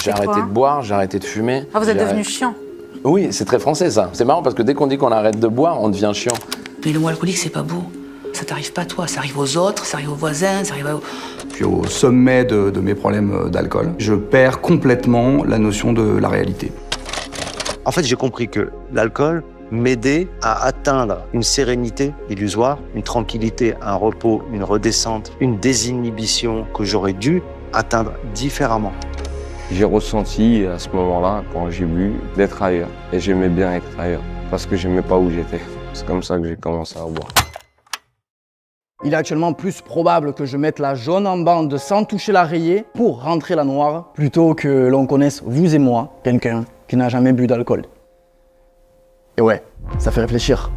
J'ai arrêté de boire, j'ai arrêté de fumer. Ah, vous êtes devenu chiant. Oui, c'est très français ça. C'est marrant parce que dès qu'on dit qu'on arrête de boire, on devient chiant. Mais le mot alcoolique, c'est pas beau. Ça t'arrive pas à toi, ça arrive aux autres, ça arrive aux voisins, ça arrive à... Puis au sommet de mes problèmes d'alcool, je perds complètement la notion de la réalité. En fait, j'ai compris que l'alcool m'aidait à atteindre une sérénité illusoire, une tranquillité, un repos, une redescente, une désinhibition que j'aurais dû atteindre différemment. J'ai ressenti à ce moment-là, quand j'ai bu, d'être ailleurs. Et j'aimais bien être ailleurs, parce que j'aimais pas où j'étais. C'est comme ça que j'ai commencé à boire. Il est actuellement plus probable que je mette la jaune en bande sans toucher la rayée pour rentrer la noire, plutôt que l'on connaisse, vous et moi, quelqu'un qui n'a jamais bu d'alcool. Et ouais, ça fait réfléchir.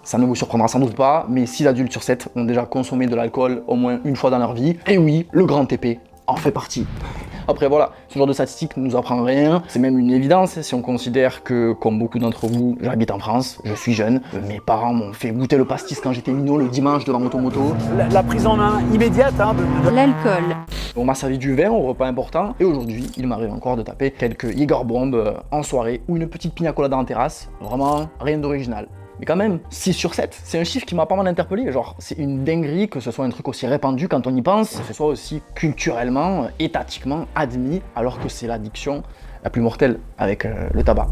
Ça ne vous surprendra sans doute pas, mais 6 adultes sur 7 ont déjà consommé de l'alcool au moins une fois dans leur vie. Et oui, le grand TP en fait partie. Après voilà, ce genre de statistique ne nous apprend rien, c'est même une évidence si on considère que, comme beaucoup d'entre vous, j'habite en France, je suis jeune, mes parents m'ont fait goûter le pastis quand j'étais minot le dimanche devant Moto. La prise en main immédiate de L'alcool. On m'a servi du vin au repas important, et aujourd'hui, il m'arrive encore de taper quelques Jäger Bomb en soirée ou une petite pina colada en terrasse, vraiment rien d'original. Mais quand même, 6 sur 7, c'est un chiffre qui m'a pas mal interpellé. Genre, c'est une dinguerie que ce soit un truc aussi répandu quand on y pense, que ce soit aussi culturellement, étatiquement admis, alors que c'est l'addiction la plus mortelle avec le tabac.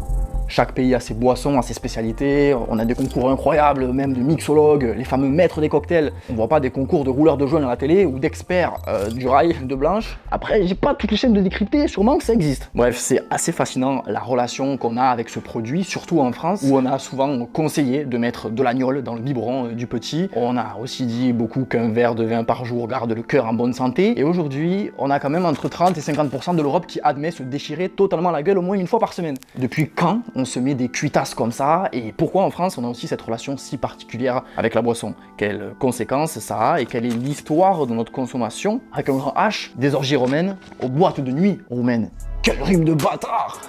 Chaque pays a ses boissons, a ses spécialités, on a des concours incroyables, même de mixologues, les fameux maîtres des cocktails. On voit pas des concours de rouleurs de joints à la télé ou d'experts du rail de blanche. Après, j'ai pas toutes les chaînes de décrypter, sûrement que ça existe. Bref, c'est assez fascinant la relation qu'on a avec ce produit, surtout en France, où on a souvent conseillé de mettre de l'agnole dans le biberon du petit. On a aussi dit beaucoup qu'un verre de vin par jour garde le cœur en bonne santé. Et aujourd'hui, on a quand même entre 30 et 50% de l'Europe qui admet se déchirer totalement la gueule au moins une fois par semaine. Depuis quand on se met des cuitasses comme ça, et pourquoi en France on a aussi cette relation si particulière avec la boisson? Quelles conséquences ça a et quelle est l'histoire de notre consommation avec un grand H des orgies romaines aux boîtes de nuit roumaines? Quel rime de bâtard!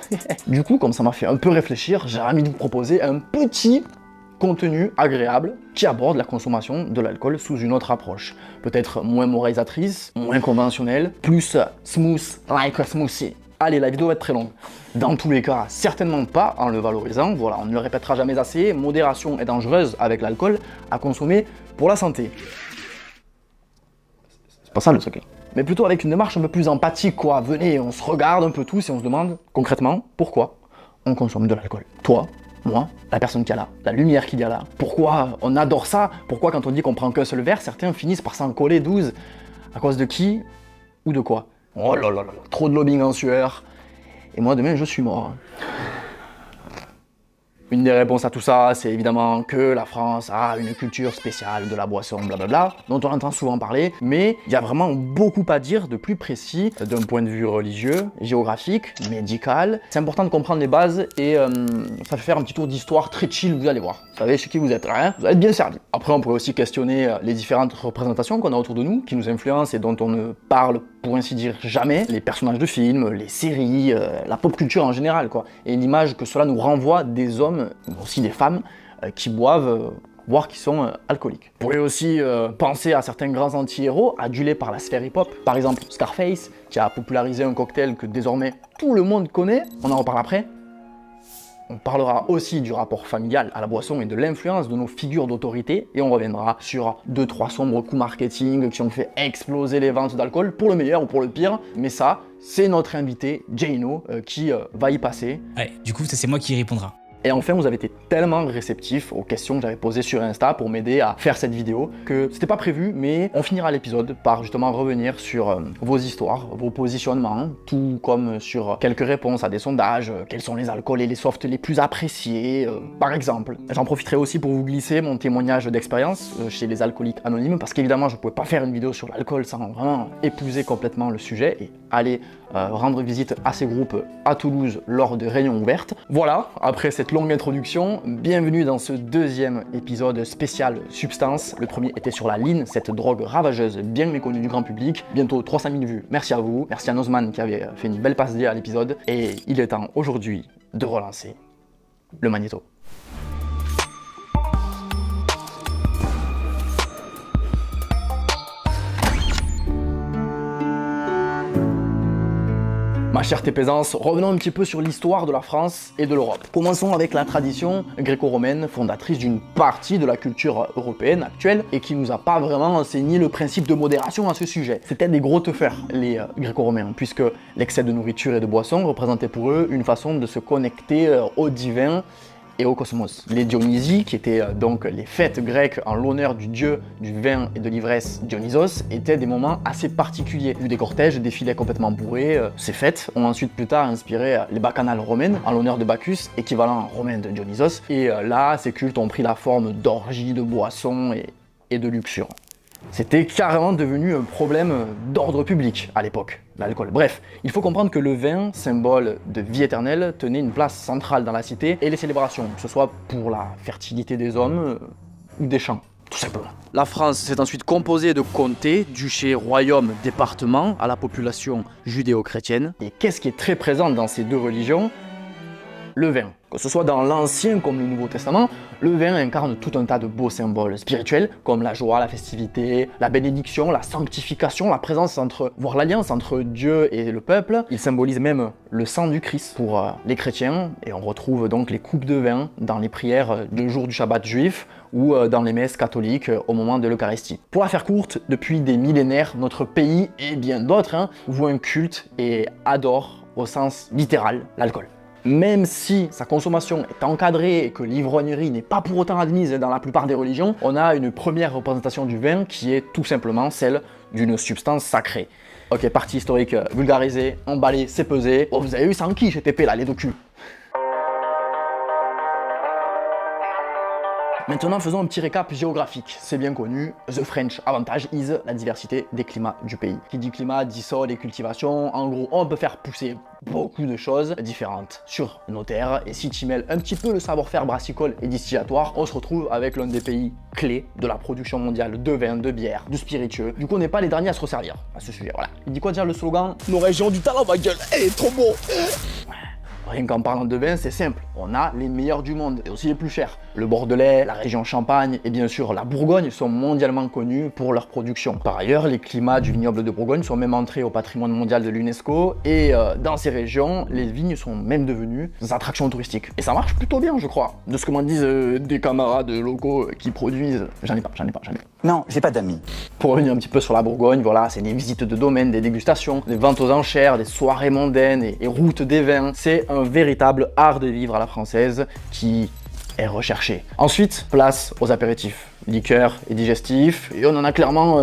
Du coup, comme ça m'a fait un peu réfléchir, j'ai envie de vous proposer un petit contenu agréable qui aborde la consommation de l'alcool sous une autre approche. Peut-être moins moralisatrice, moins conventionnelle, plus smooth like a smoothie. Allez, la vidéo va être très longue. Dans tous les cas, certainement pas en le valorisant. Voilà, on ne le répétera jamais assez. Modération est dangereuse avec l'alcool à consommer pour la santé. C'est pas ça le truc là. Mais plutôt avec une démarche un peu plus empathique quoi. Venez, on se regarde un peu tous et on se demande concrètement pourquoi on consomme de l'alcool. Toi, moi, la personne qui est là, la lumière qu'il y a là. Pourquoi on adore ça? Pourquoi quand on dit qu'on prend qu'un seul verre, certains finissent par s'en coller 12? À cause de qui ou de quoi? Oh là là là, trop de lobbying en sueur. Et moi demain je suis mort. Une des réponses à tout ça, c'est évidemment que la France a une culture spéciale de la boisson, blablabla, dont on entend souvent parler, mais il y a vraiment beaucoup à dire de plus précis d'un point de vue religieux, géographique, médical. C'est important de comprendre les bases et ça fait faire un petit tour d'histoire très chill, vous allez voir. Vous savez chez qui vous êtes, hein, vous allez être bien servi. Après, on pourrait aussi questionner les différentes représentations qu'on a autour de nous, qui nous influencent et dont on ne parle pour ainsi dire jamais, les personnages de films, les séries, la pop culture en général, quoi. Et l'image que cela nous renvoie des hommes, mais aussi des femmes, qui boivent, voire qui sont alcooliques. Vous pourriez aussi penser à certains grands anti-héros adulés par la sphère hip-hop, par exemple Scarface, qui a popularisé un cocktail que désormais tout le monde connaît, on en reparle après. On parlera aussi du rapport familial à la boisson et de l'influence de nos figures d'autorité, et on reviendra sur 2-3 sombres coups marketing qui ont fait exploser les ventes d'alcool, pour le meilleur ou pour le pire, mais ça, c'est notre invité, Jayno, qui va y passer. Ouais, du coup, c'est moi qui y répondra. Et enfin, vous avez été tellement réceptifs aux questions que j'avais posées sur Insta pour m'aider à faire cette vidéo que c'était pas prévu, mais on finira l'épisode par justement revenir sur vos histoires, vos positionnements, tout comme sur quelques réponses à des sondages, quels sont les alcools et les softs les plus appréciés, par exemple. J'en profiterai aussi pour vous glisser mon témoignage d'expérience chez les alcooliques anonymes, parce qu'évidemment, je pouvais pas faire une vidéo sur l'alcool sans vraiment épouser complètement le sujet et aller rendre visite à ces groupes à Toulouse lors de réunions ouvertes. Voilà, après cette longue introduction, bienvenue dans ce deuxième épisode spécial Substance. Le premier était sur la lean, cette drogue ravageuse bien méconnue du grand public. Bientôt 300 000 vues, merci à vous, merci à Nozman qui avait fait une belle passe D à l'épisode. Et il est temps aujourd'hui de relancer le magnéto. Ma chère Pézance, revenons un petit peu sur l'histoire de la France et de l'Europe. Commençons avec la tradition gréco-romaine, fondatrice d'une partie de la culture européenne actuelle et qui nous a pas vraiment enseigné le principe de modération à ce sujet. C'était des gros teufeurs, les gréco-romains, puisque l'excès de nourriture et de boissons représentait pour eux une façon de se connecter au divin et au cosmos. Les Dionysies, qui étaient donc les fêtes grecques en l'honneur du dieu du vin et de l'ivresse Dionysos, étaient des moments assez particuliers. Vu des cortèges défilaient complètement bourrés, ces fêtes ont ensuite plus tard inspiré les bacchanales romaines en l'honneur de Bacchus, équivalent romain de Dionysos, et là, ces cultes ont pris la forme d'orgies, de boissons et de luxure. C'était carrément devenu un problème d'ordre public à l'époque, l'alcool. Bref, il faut comprendre que le vin, symbole de vie éternelle, tenait une place centrale dans la cité et les célébrations, que ce soit pour la fertilité des hommes ou des champs, tout simplement. La France s'est ensuite composée de comtés, duchés, royaumes, départements, à la population judéo-chrétienne. Et qu'est-ce qui est très présent dans ces deux religions? Le vin. Que ce soit dans l'Ancien comme le Nouveau Testament, le vin incarne tout un tas de beaux symboles spirituels, comme la joie, la festivité, la bénédiction, la sanctification, la présence voire l'alliance entre Dieu et le peuple. Il symbolise même le sang du Christ pour les chrétiens, et on retrouve donc les coupes de vin dans les prières le jour du Shabbat juif ou dans les messes catholiques au moment de l'Eucharistie. Pour la faire courte, depuis des millénaires, notre pays et bien d'autres vouent un culte et adorent au sens littéral l'alcool. Même si sa consommation est encadrée et que l'ivrognerie n'est pas pour autant admise dans la plupart des religions, on a une première représentation du vin qui est tout simplement celle d'une substance sacrée. Ok, partie historique vulgarisée, emballée, c'est pesé. Oh, vous avez eu ça en qui chez TP là, les docus? Maintenant, faisons un petit récap géographique. C'est bien connu, the French advantage is la diversité des climats du pays. Qui dit climat, dit sol et cultivation. En gros, on peut faire pousser beaucoup de choses différentes sur nos terres. Et si tu mêles un petit peu le savoir-faire brassicole et distillatoire, on se retrouve avec l'un des pays clés de la production mondiale de vin, de bière, de spiritueux. Du coup, on n'est pas les derniers à se resservir à ce sujet. Voilà. Il dit quoi déjà le slogan? Nos régions du talent, ma gueule, est trop beau. Rien qu'en parlant de vin, c'est simple. On a les meilleurs du monde et aussi les plus chers. Le Bordelais, la région Champagne et bien sûr la Bourgogne sont mondialement connus pour leur production. Par ailleurs, les climats du vignoble de Bourgogne sont même entrés au patrimoine mondial de l'UNESCO et dans ces régions, les vignes sont même devenues des attractions touristiques. Et ça marche plutôt bien, je crois. De ce que m'en disent des camarades locaux qui produisent. J'en ai pas. Non, j'ai pas d'amis. Pour revenir un petit peu sur la Bourgogne, voilà, c'est des visites de domaines, des dégustations, des ventes aux enchères, des soirées mondaines et routes des vins. C'est un véritable art de vivre à la française qui est recherché. Ensuite, place aux apéritifs, liqueurs et digestifs, et on en a clairement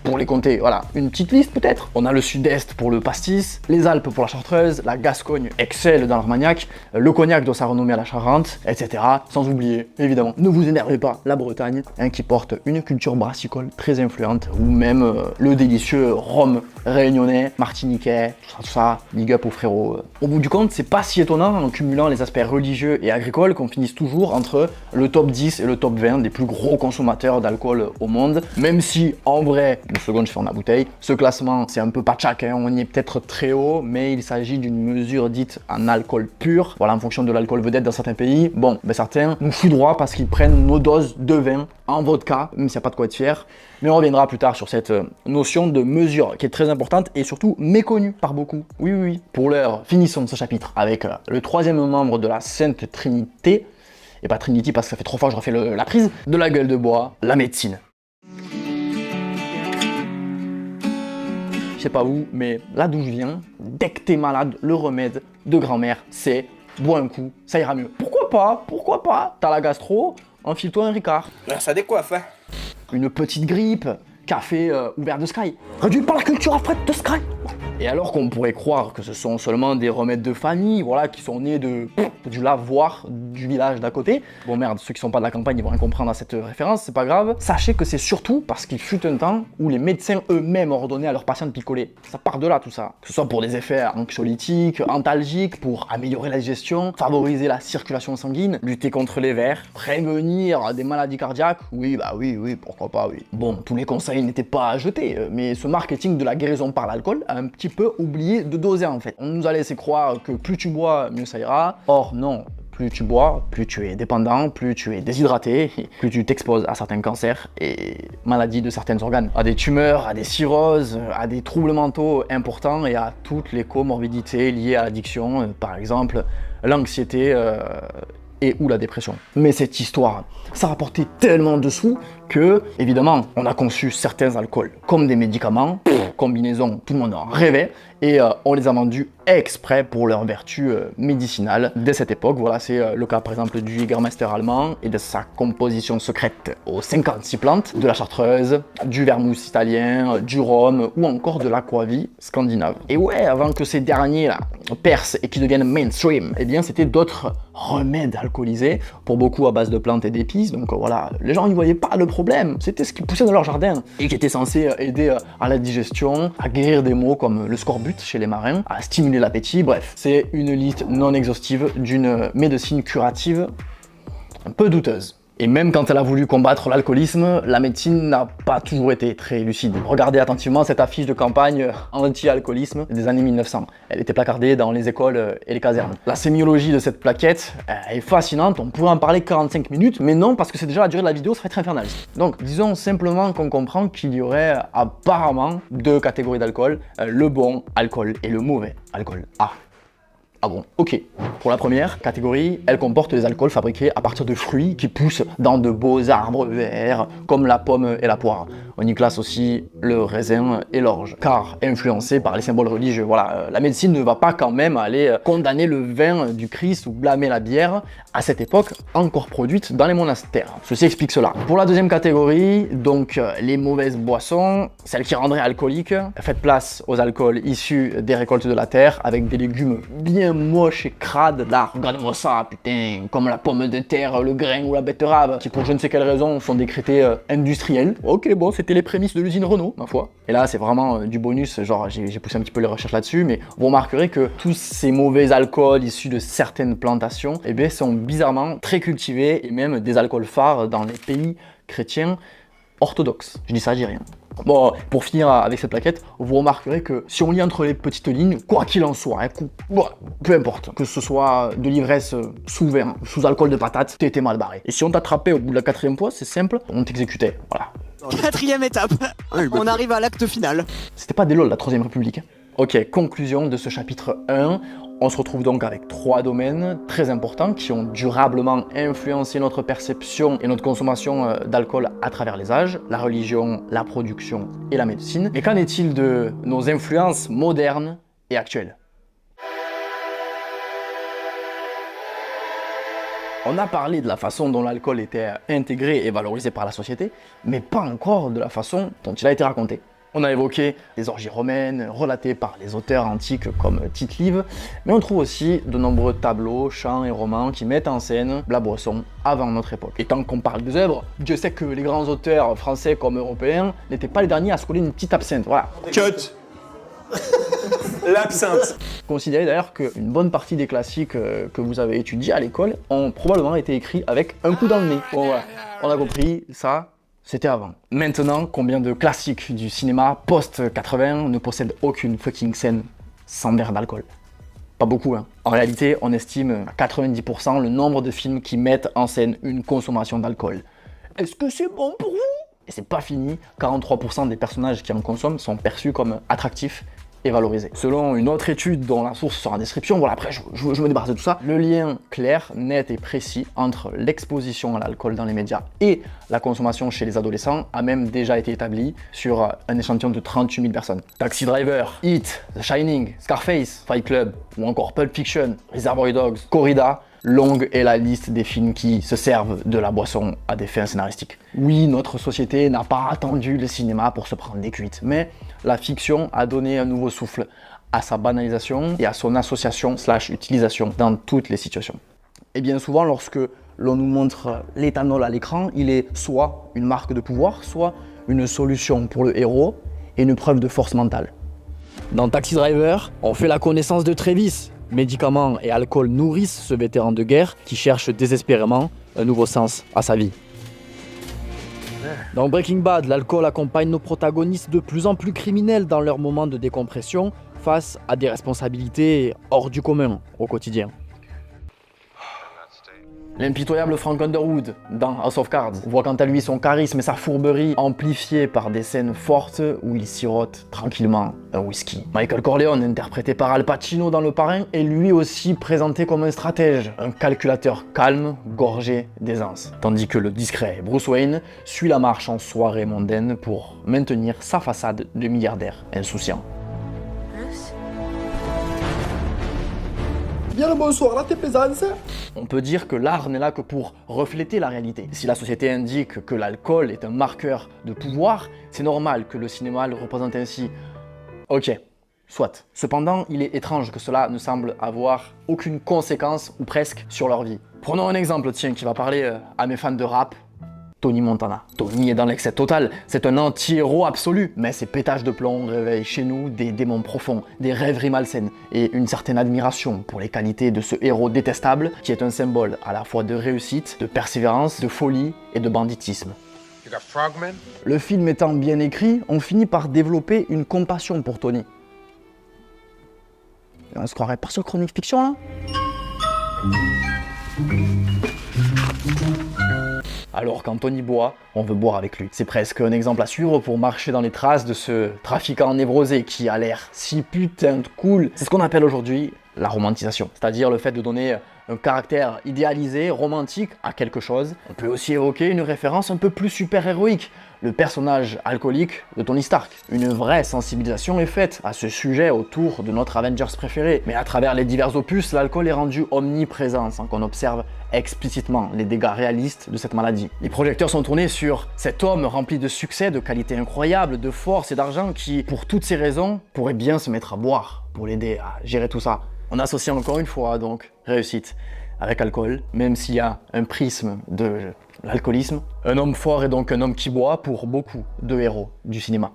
pour les compter. Voilà, une petite liste peut-être. On a le sud-est pour le pastis, les Alpes pour la chartreuse, la Gascogne excelle dans l'armagnac, le cognac doit sa renommée à la Charente, etc. Sans oublier, évidemment, ne vous énervez pas, la Bretagne, qui porte une culture brassicole très influente, ou même le délicieux rhum réunionnais, martiniquais, tout ça, big up aux frérots. Au bout du compte, c'est pas si étonnant en cumulant les aspects religieux et agricoles qu'on finisse toujours entre le top 10 et le top 20 des plus gros consommateurs d'alcool au monde, même si en vrai, une seconde je ferme la bouteille, ce classement c'est un peu patchak, on y est peut-être très haut, mais il s'agit d'une mesure dite en alcool pur, voilà, en fonction de l'alcool vedette dans certains pays. Bon, ben certains nous foudroient parce qu'ils prennent nos doses de vin en vodka, même s'il n'y a pas de quoi être fier, mais on reviendra plus tard sur cette notion de mesure qui est très importante et surtout méconnue par beaucoup. Oui. Pour l'heure, finissons ce chapitre avec le troisième membre de la Sainte Trinité, et pas Trinity parce que ça fait 3 fois que je refais la prise, de la gueule de bois, la médecine. Je sais pas vous, mais là d'où je viens, dès que t'es malade, le remède de grand-mère, c'est bois un coup, ça ira mieux. Pourquoi pas? T'as la gastro, enfile-toi un Ricard. Ça décoiffe, hein. Une petite grippe, café ou verre de Sky. Réduit par la culture à frais de Sky. Et alors qu'on pourrait croire que ce sont seulement des remèdes de famille, voilà, qui sont nés du lavoir du village d'à côté. Bon merde, ceux qui sont pas de la campagne, ils vont rien comprendre à cette référence, c'est pas grave. Sachez que c'est surtout parce qu'il fut un temps où les médecins eux-mêmes ordonnaient à leurs patients de picoler. Ça part de là tout ça. Que ce soit pour des effets anxiolytiques, antalgiques, pour améliorer la digestion, favoriser la circulation sanguine, lutter contre les vers, prévenir des maladies cardiaques. Oui, pourquoi pas, oui. Bon, tous les conseils n'étaient pas à jeter, mais ce marketing de la guérison par l'alcool a un petit peu oublié de doser en fait. On nous a laissé croire que plus tu bois, mieux ça ira. Or non, Plus tu bois, plus tu es dépendant, plus tu es déshydraté, plus tu t'exposes à certains cancers et maladies de certains organes, à des tumeurs, à des cirrhoses, à des troubles mentaux importants et à toutes les comorbidités liées à l'addiction, par exemple l'anxiété et ou la dépression. Mais cette histoire, ça rapportait tellement de sous que, évidemment, on a conçu certains alcools comme des médicaments, combinaison, tout le monde en rêvait, et on les a vendus exprès pour leurs vertus médicinales. Dès cette époque, voilà, c'est le cas par exemple du Jägermeister allemand et de sa composition secrète aux 56 plantes, de la chartreuse, du vermouth italien, du rhum ou encore de l'aquavit scandinave. Et ouais, avant que ces derniers là percent et qu'ils deviennent mainstream, eh bien c'était d'autres remèdes alcoolisés, pour beaucoup à base de plantes et d'épices. Donc voilà, les gens n'y voyaient pas le problème, c'était ce qui poussait dans leur jardin et qui était censé aider à la digestion, à guérir des maux comme le scorbut chez les marins, à stimuler l'appétit. Bref, c'est une liste non exhaustive d'une médecine curative un peu douteuse. Et même quand elle a voulu combattre l'alcoolisme, la médecine n'a pas toujours été très lucide. Regardez attentivement cette affiche de campagne anti-alcoolisme des années 1900. Elle était placardée dans les écoles et les casernes. La sémiologie de cette plaquette est fascinante, on pourrait en parler 45 minutes, mais non, parce que c'est déjà la durée de la vidéo, ça va être infernal. Donc disons simplement qu'on comprend qu'il y aurait apparemment deux catégories d'alcool, le bon alcool et le mauvais alcool. Ah bon, ok. Pour la première catégorie, elle comporte des alcools fabriqués à partir de fruits qui poussent dans de beaux arbres verts, comme la pomme et la poire. On y classe aussi le raisin et l'orge, car influencé par les symboles religieux. Voilà, la médecine ne va pas quand même aller condamner le vin du Christ ou blâmer la bière, à cette époque encore produite dans les monastères. Ceci explique cela. Pour la deuxième catégorie, donc les mauvaises boissons, celles qui rendraient alcooliques, faites place aux alcools issus des récoltes de la terre, avec des légumes bien moche et crade. Là, regardez-moi ça, putain, comme la pomme de terre, le grain ou la betterave, qui pour je ne sais quelle raison sont décrétés industriels. Ok, bon, c'était les prémices de l'usine Renault, ma foi. Et là, c'est vraiment du bonus, genre j'ai poussé un petit peu les recherches là-dessus, mais vous remarquerez que tous ces mauvais alcools issus de certaines plantations, eh bien, sont bizarrement très cultivés, et même des alcools phares dans les pays chrétiens orthodoxes. Je dis ça, je dis rien. Bon, pour finir avec cette plaquette, vous remarquerez que si on lit entre les petites lignes, quoi qu'il en soit, peu importe, que ce soit de l'ivresse sous vin, sous alcool de patate, t'étais mal barré. Et si on t'attrapait au bout de la quatrième fois, c'est simple, on t'exécutait, voilà. Quatrième étape, on arrive à l'acte final. C'était pas des lol, la Troisième République. Ok, conclusion de ce chapitre 1. On se retrouve donc avec 3 domaines très importants qui ont durablement influencé notre perception et notre consommation d'alcool à travers les âges, la religion, la production et la médecine. Mais qu'en est-il de nos influences modernes et actuelles? On a parlé de la façon dont l'alcool était intégré et valorisé par la société, mais pas encore de la façon dont il a été raconté. On a évoqué les orgies romaines, relatées par les auteurs antiques comme Tite-Live, mais on trouve aussi de nombreux tableaux, chants et romans qui mettent en scène la boisson avant notre époque. Et tant qu'on parle des œuvres, Dieu sait que les grands auteurs français comme européens n'étaient pas les derniers à se coller une petite absinthe, voilà. Cut. L'absinthe. Considérez d'ailleurs qu'une bonne partie des classiques que vous avez étudiés à l'école ont probablement été écrits avec un coup dans le nez. Bon voilà, on a compris ça. C'était avant. Maintenant, combien de classiques du cinéma post-80 ne possèdent aucune fucking scène sans verre d'alcool? Pas beaucoup, hein. En réalité, on estime à 90% le nombre de films qui mettent en scène une consommation d'alcool. Est-ce que c'est bon pour vous? Et c'est pas fini, 43% des personnages qui en consomment sont perçus comme attractifs et valorisés. Selon une autre étude dont la source sera en description, voilà, après je me débarrasse de tout ça, le lien clair, net et précis entre l'exposition à l'alcool dans les médias et la consommation chez les adolescents a même déjà été établi sur un échantillon de 38 000 personnes. Taxi Driver, Heat, The Shining, Scarface, Fight Club ou encore Pulp Fiction, Reservoir Dogs, Corrida, longue est la liste des films qui se servent de la boisson à des fins scénaristiques. Oui, notre société n'a pas attendu le cinéma pour se prendre des cuites, mais la fiction a donné un nouveau souffle à sa banalisation et à son association/utilisation dans toutes les situations. Et bien souvent, lorsque l'on nous montre l'éthanol à l'écran, il est soit une marque de pouvoir, soit une solution pour le héros et une preuve de force mentale. Dans Taxi Driver, on fait la connaissance de Travis. Médicaments et alcool nourrissent ce vétéran de guerre qui cherche désespérément un nouveau sens à sa vie. Dans Breaking Bad, l'alcool accompagne nos protagonistes de plus en plus criminels dans leurs moments de décompression face à des responsabilités hors du commun au quotidien. L'impitoyable Frank Underwood dans House of Cards voit quant à lui son charisme et sa fourberie amplifiés par des scènes fortes où il sirote tranquillement un whisky. Michael Corleone, interprété par Al Pacino dans Le Parrain, est lui aussi présenté comme un stratège, un calculateur calme, gorgé d'aisance. Tandis que le discret Bruce Wayne suit la marche en soirée mondaine pour maintenir sa façade de milliardaire insouciant. Bien le bonsoir, là t'es plaisance. On peut dire que l'art n'est là que pour refléter la réalité. Si la société indique que l'alcool est un marqueur de pouvoir, c'est normal que le cinéma le représente ainsi. Ok, soit. Cependant, il est étrange que cela ne semble avoir aucune conséquence, ou presque, sur leur vie. Prenons un exemple, tiens, qui va parler à mes fans de rap. Tony Montana. Tony est dans l'excès total, c'est un anti-héros absolu, mais ses pétages de plomb réveillent chez nous des démons profonds, des rêveries malsaines et une certaine admiration pour les qualités de ce héros détestable qui est un symbole à la fois de réussite, de persévérance, de folie et de banditisme. Le film étant bien écrit, on finit par développer une compassion pour Tony. On se croirait pas sur Chronique Fiction là ? Alors quand Tony boit, on veut boire avec lui. C'est presque un exemple à suivre pour marcher dans les traces de ce trafiquant névrosé qui a l'air si putain de cool. C'est ce qu'on appelle aujourd'hui la romantisation. C'est-à-dire le fait de donner un caractère idéalisé, romantique à quelque chose. On peut aussi évoquer une référence un peu plus super-héroïque. Le personnage alcoolique de Tony Stark. Une vraie sensibilisation est faite à ce sujet autour de notre Avengers préféré. Mais à travers les divers opus, l'alcool est rendu omniprésent sans qu'on observe explicitement les dégâts réalistes de cette maladie. Les projecteurs sont tournés sur cet homme rempli de succès, de qualités incroyables, de force et d'argent qui, pour toutes ces raisons, pourrait bien se mettre à boire pour l'aider à gérer tout ça. On associe encore une fois donc réussite avec alcool, même s'il y a un prisme de l'alcoolisme. Un homme fort est donc un homme qui boit pour beaucoup de héros du cinéma.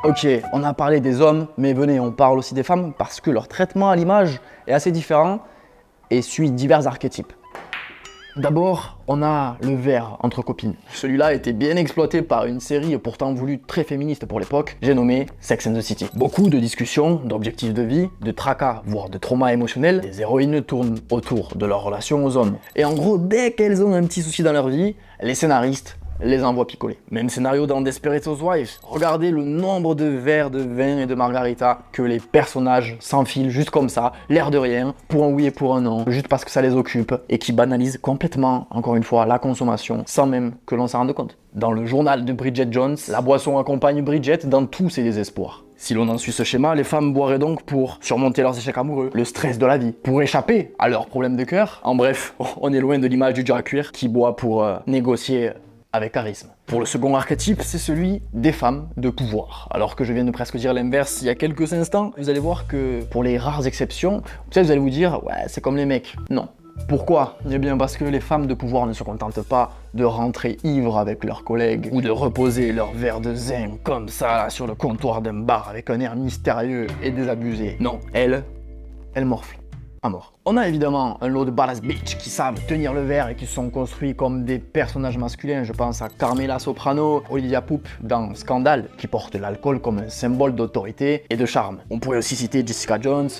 Ok, on a parlé des hommes, mais venez, on parle aussi des femmes parce que leur traitement à l'image est assez différent et suit divers archétypes. D'abord, on a le verre entre copines. Celui-là a été bien exploité par une série pourtant voulue très féministe pour l'époque, j'ai nommé Sex and the City. Beaucoup de discussions, d'objectifs de vie, de tracas, voire de traumas émotionnels, des héroïnes tournent autour de leur relation aux hommes. Et en gros, dès qu'elles ont un petit souci dans leur vie, les scénaristes les envoient picoler. Même scénario dans Desperate Housewives. Regardez le nombre de verres de vin et de margarita que les personnages s'enfilent juste comme ça, l'air de rien, pour un oui et pour un non, juste parce que ça les occupe, et qui banalisent complètement, encore une fois, la consommation, sans même que l'on s'en rende compte. Dans le journal de Bridget Jones, la boisson accompagne Bridget dans tous ses désespoirs. Si l'on en suit ce schéma, les femmes boiraient donc pour surmonter leurs échecs amoureux, le stress de la vie, pour échapper à leurs problèmes de cœur. En bref, on est loin de l'image du dur à cuire qui boit pour négocier avec charisme. Pour le second archétype, c'est celui des femmes de pouvoir. Alors que je viens de presque dire l'inverse il y a quelques instants, vous allez voir que pour les rares exceptions, peut-être vous allez vous dire « ouais, c'est comme les mecs ». Non. Pourquoi? Eh bien parce que les femmes de pouvoir ne se contentent pas de rentrer ivres avec leurs collègues ou de reposer leur verre de zinc comme ça sur le comptoir d'un bar avec un air mystérieux et désabusé. Non, elles morflent à mort. On a évidemment un lot de badass bitch qui savent tenir le verre et qui sont construits comme des personnages masculins. Je pense à Carmela Soprano, Olivia Pope dans Scandale, qui porte l'alcool comme un symbole d'autorité et de charme. On pourrait aussi citer Jessica Jones,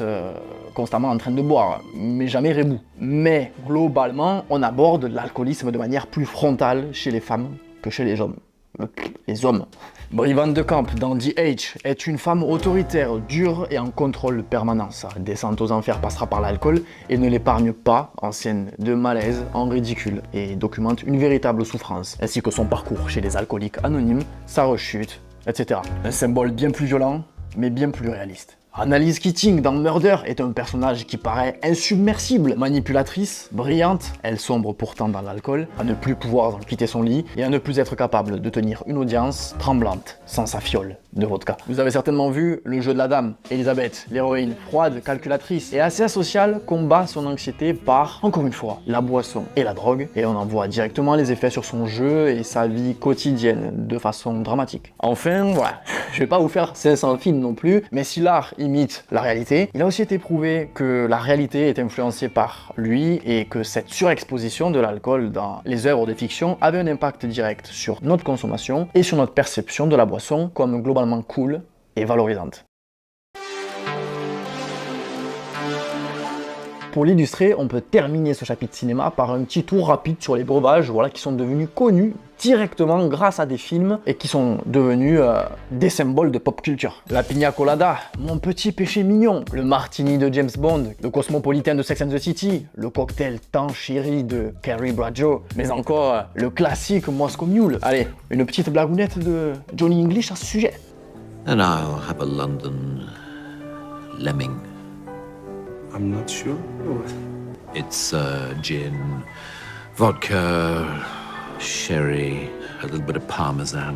constamment en train de boire, mais jamais rebou. Mais globalement, on aborde l'alcoolisme de manière plus frontale chez les femmes que chez les hommes. Les hommes. Brie Van de Camp dans The H est une femme autoritaire, dure et en contrôle permanent. Sa descente aux enfers passera par l'alcool et ne l'épargne pas en scène de malaise, en ridicule, et documente une véritable souffrance, ainsi que son parcours chez les alcooliques anonymes, sa rechute, etc. Un symbole bien plus violent, mais bien plus réaliste. Annalise Keating dans Murder est un personnage qui paraît insubmersible, manipulatrice, brillante, elle sombre pourtant dans l'alcool, à ne plus pouvoir quitter son lit et à ne plus être capable de tenir une audience tremblante sans sa fiole de vodka. Vous avez certainement vu Le Jeu de la Dame. Elisabeth, l'héroïne, froide, calculatrice et assez asociale, combat son anxiété par, encore une fois, la boisson et la drogue, et on en voit directement les effets sur son jeu et sa vie quotidienne de façon dramatique. Enfin, voilà, je vais pas vous faire 500 films non plus, mais si l'art imite la réalité, il a aussi été prouvé que la réalité est influencée par lui et que cette surexposition de l'alcool dans les œuvres de fiction avait un impact direct sur notre consommation et sur notre perception de la boisson comme globalement cool et valorisante. pour l'illustrer, on peut terminer ce chapitre cinéma par un petit tour rapide sur les breuvages, voilà, qui sont devenus connus directement grâce à des films et qui sont devenus des symboles de pop culture. La pina colada, mon petit péché mignon, le martini de James Bond, le cosmopolitain de Sex and the City, le cocktail Tanchiri de Carrie Bradshaw, mais encore le classique Moscow Mule. Allez, une petite blagounette de Johnny English à ce sujet. And I'll have a London Lemming. I'm not sure. It's gin, vodka, sherry, a little bit of parmesan.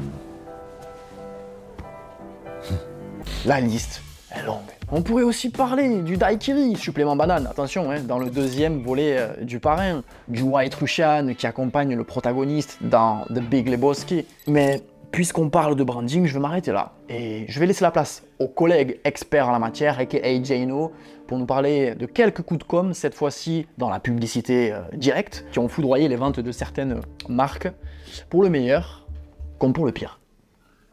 La liste est longue. On pourrait aussi parler du daiquiri, supplément banane, attention, hein, dans le deuxième volet du Parrain, du White Russian qui accompagne le protagoniste dans The Big Lebowski. Mais puisqu'on parle de branding, je vais m'arrêter là. Et je vais laisser la place aux collègues experts en la matière, aka Jano, pour nous parler de quelques coups de com', cette fois-ci dans la publicité directe, qui ont foudroyé les ventes de certaines marques, pour le meilleur comme pour le pire.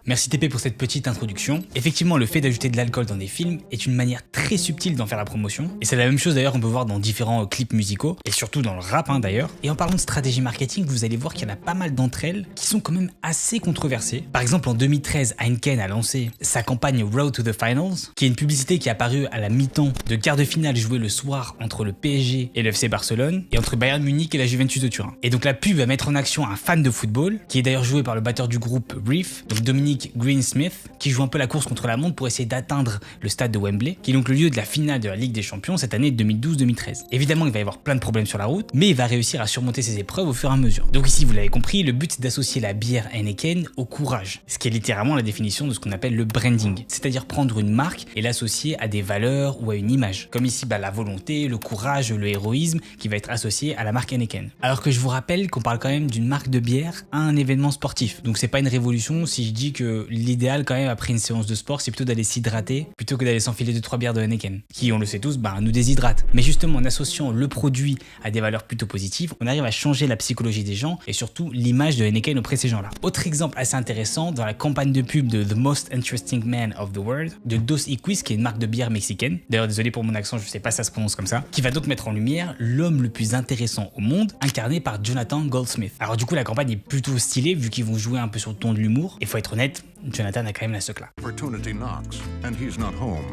Merci TP pour cette petite introduction. Effectivement, le fait d'ajouter de l'alcool dans des films est une manière très subtile d'en faire la promotion. Et c'est la même chose d'ailleurs qu'on peut voir dans différents clips musicaux, et surtout dans le rap d'ailleurs. Et en parlant de stratégie marketing, vous allez voir qu'il y en a pas mal d'entre elles qui sont quand même assez controversées. Par exemple, en 2013, Heineken a lancé sa campagne Road to the Finals, qui est une publicité qui est apparue à la mi-temps de quart de finale jouée le soir entre le PSG et le FC Barcelone, et entre Bayern Munich et la Juventus de Turin. Et donc la pub va mettre en action un fan de football, qui est d'ailleurs joué par le batteur du groupe Reef, donc Dominic Greensmith, qui joue un peu la course contre la montre pour essayer d'atteindre le stade de Wembley, qui est donc le lieu de la finale de la Ligue des Champions cette année 2012-2013. Évidemment, il va y avoir plein de problèmes sur la route, mais il va réussir à surmonter ses épreuves au fur et à mesure. Donc ici, vous l'avez compris, le but c'est d'associer la bière Heineken au courage, ce qui est littéralement la définition de ce qu'on appelle le branding, c'est-à-dire prendre une marque et l'associer à des valeurs ou à une image, comme ici la volonté, le courage, le héroïsme qui va être associé à la marque Heineken. Alors que je vous rappelle qu'on parle quand même d'une marque de bière à un événement sportif, donc c'est pas une révolution si je dis que l'idéal quand même après une séance de sport c'est plutôt d'aller s'hydrater plutôt que d'aller s'enfiler 2-3 bières de Heineken qui, on le sait tous, nous déshydrate. Mais justement en associant le produit à des valeurs plutôt positives, on arrive à changer la psychologie des gens et surtout l'image de Heineken auprès de ces gens-là. Autre exemple assez intéressant, dans la campagne de pub de The Most Interesting Man of the World de Dos Equis, qui est une marque de bière mexicaine, d'ailleurs désolé pour mon accent, je sais pas si ça se prononce comme ça, qui va donc mettre en lumière l'homme le plus intéressant au monde, incarné par Jonathan Goldsmith. Alors du coup la campagne est plutôt stylée vu qu'ils vont jouer un peu sur le ton de l'humour, et faut être honnête, Jonathan a quand même la secla. Opportunity knocks and he's not home.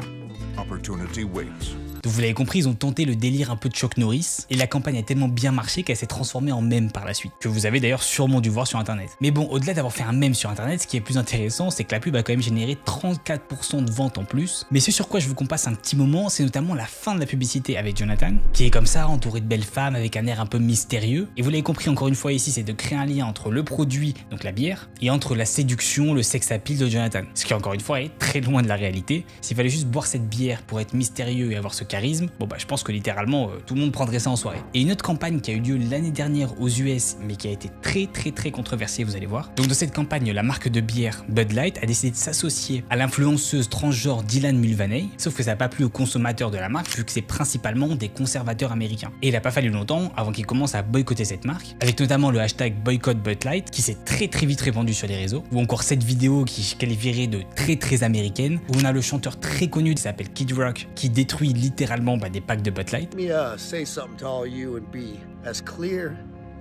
Opportunity waits. Donc vous l'avez compris, ils ont tenté le délire un peu de Chuck Norris, et la campagne a tellement bien marché qu'elle s'est transformée en mème par la suite, que vous avez d'ailleurs sûrement dû voir sur internet. Mais bon, au-delà d'avoir fait un mème sur internet, ce qui est plus intéressant, c'est que la pub a quand même généré 34% de ventes en plus. Mais ce sur quoi je veux qu'on passe un petit moment, c'est notamment la fin de la publicité avec Jonathan, qui est comme ça, entouré de belles femmes, avec un air un peu mystérieux. Et vous l'avez compris encore une fois ici, c'est de créer un lien entre le produit, donc la bière, et entre la séduction, le sex appeal de Jonathan. Ce qui encore une fois est très loin de la réalité. S'il fallait juste boire cette bière pour être mystérieux et avoir ce charisme, je pense que littéralement tout le monde prendrait ça en soirée. Et une autre campagne qui a eu lieu l'année dernière aux US, mais qui a été très controversée, vous allez voir. Donc dans cette campagne, la marque de bière Bud Light a décidé de s'associer à l'influenceuse transgenre Dylan Mulvaney, sauf que ça n'a pas plu aux consommateurs de la marque vu que c'est principalement des conservateurs américains. Et il n'a pas fallu longtemps avant qu'ils commencent à boycotter cette marque, avec notamment le hashtag boycott Bud Light qui s'est très vite répandu sur les réseaux, ou encore cette vidéo qui je qualifierais de très américaine, où on a le chanteur très connu qui s'appelle Kid Rock qui détruit littéralement des packs de Bud Light. Let me say something to all you and be as clear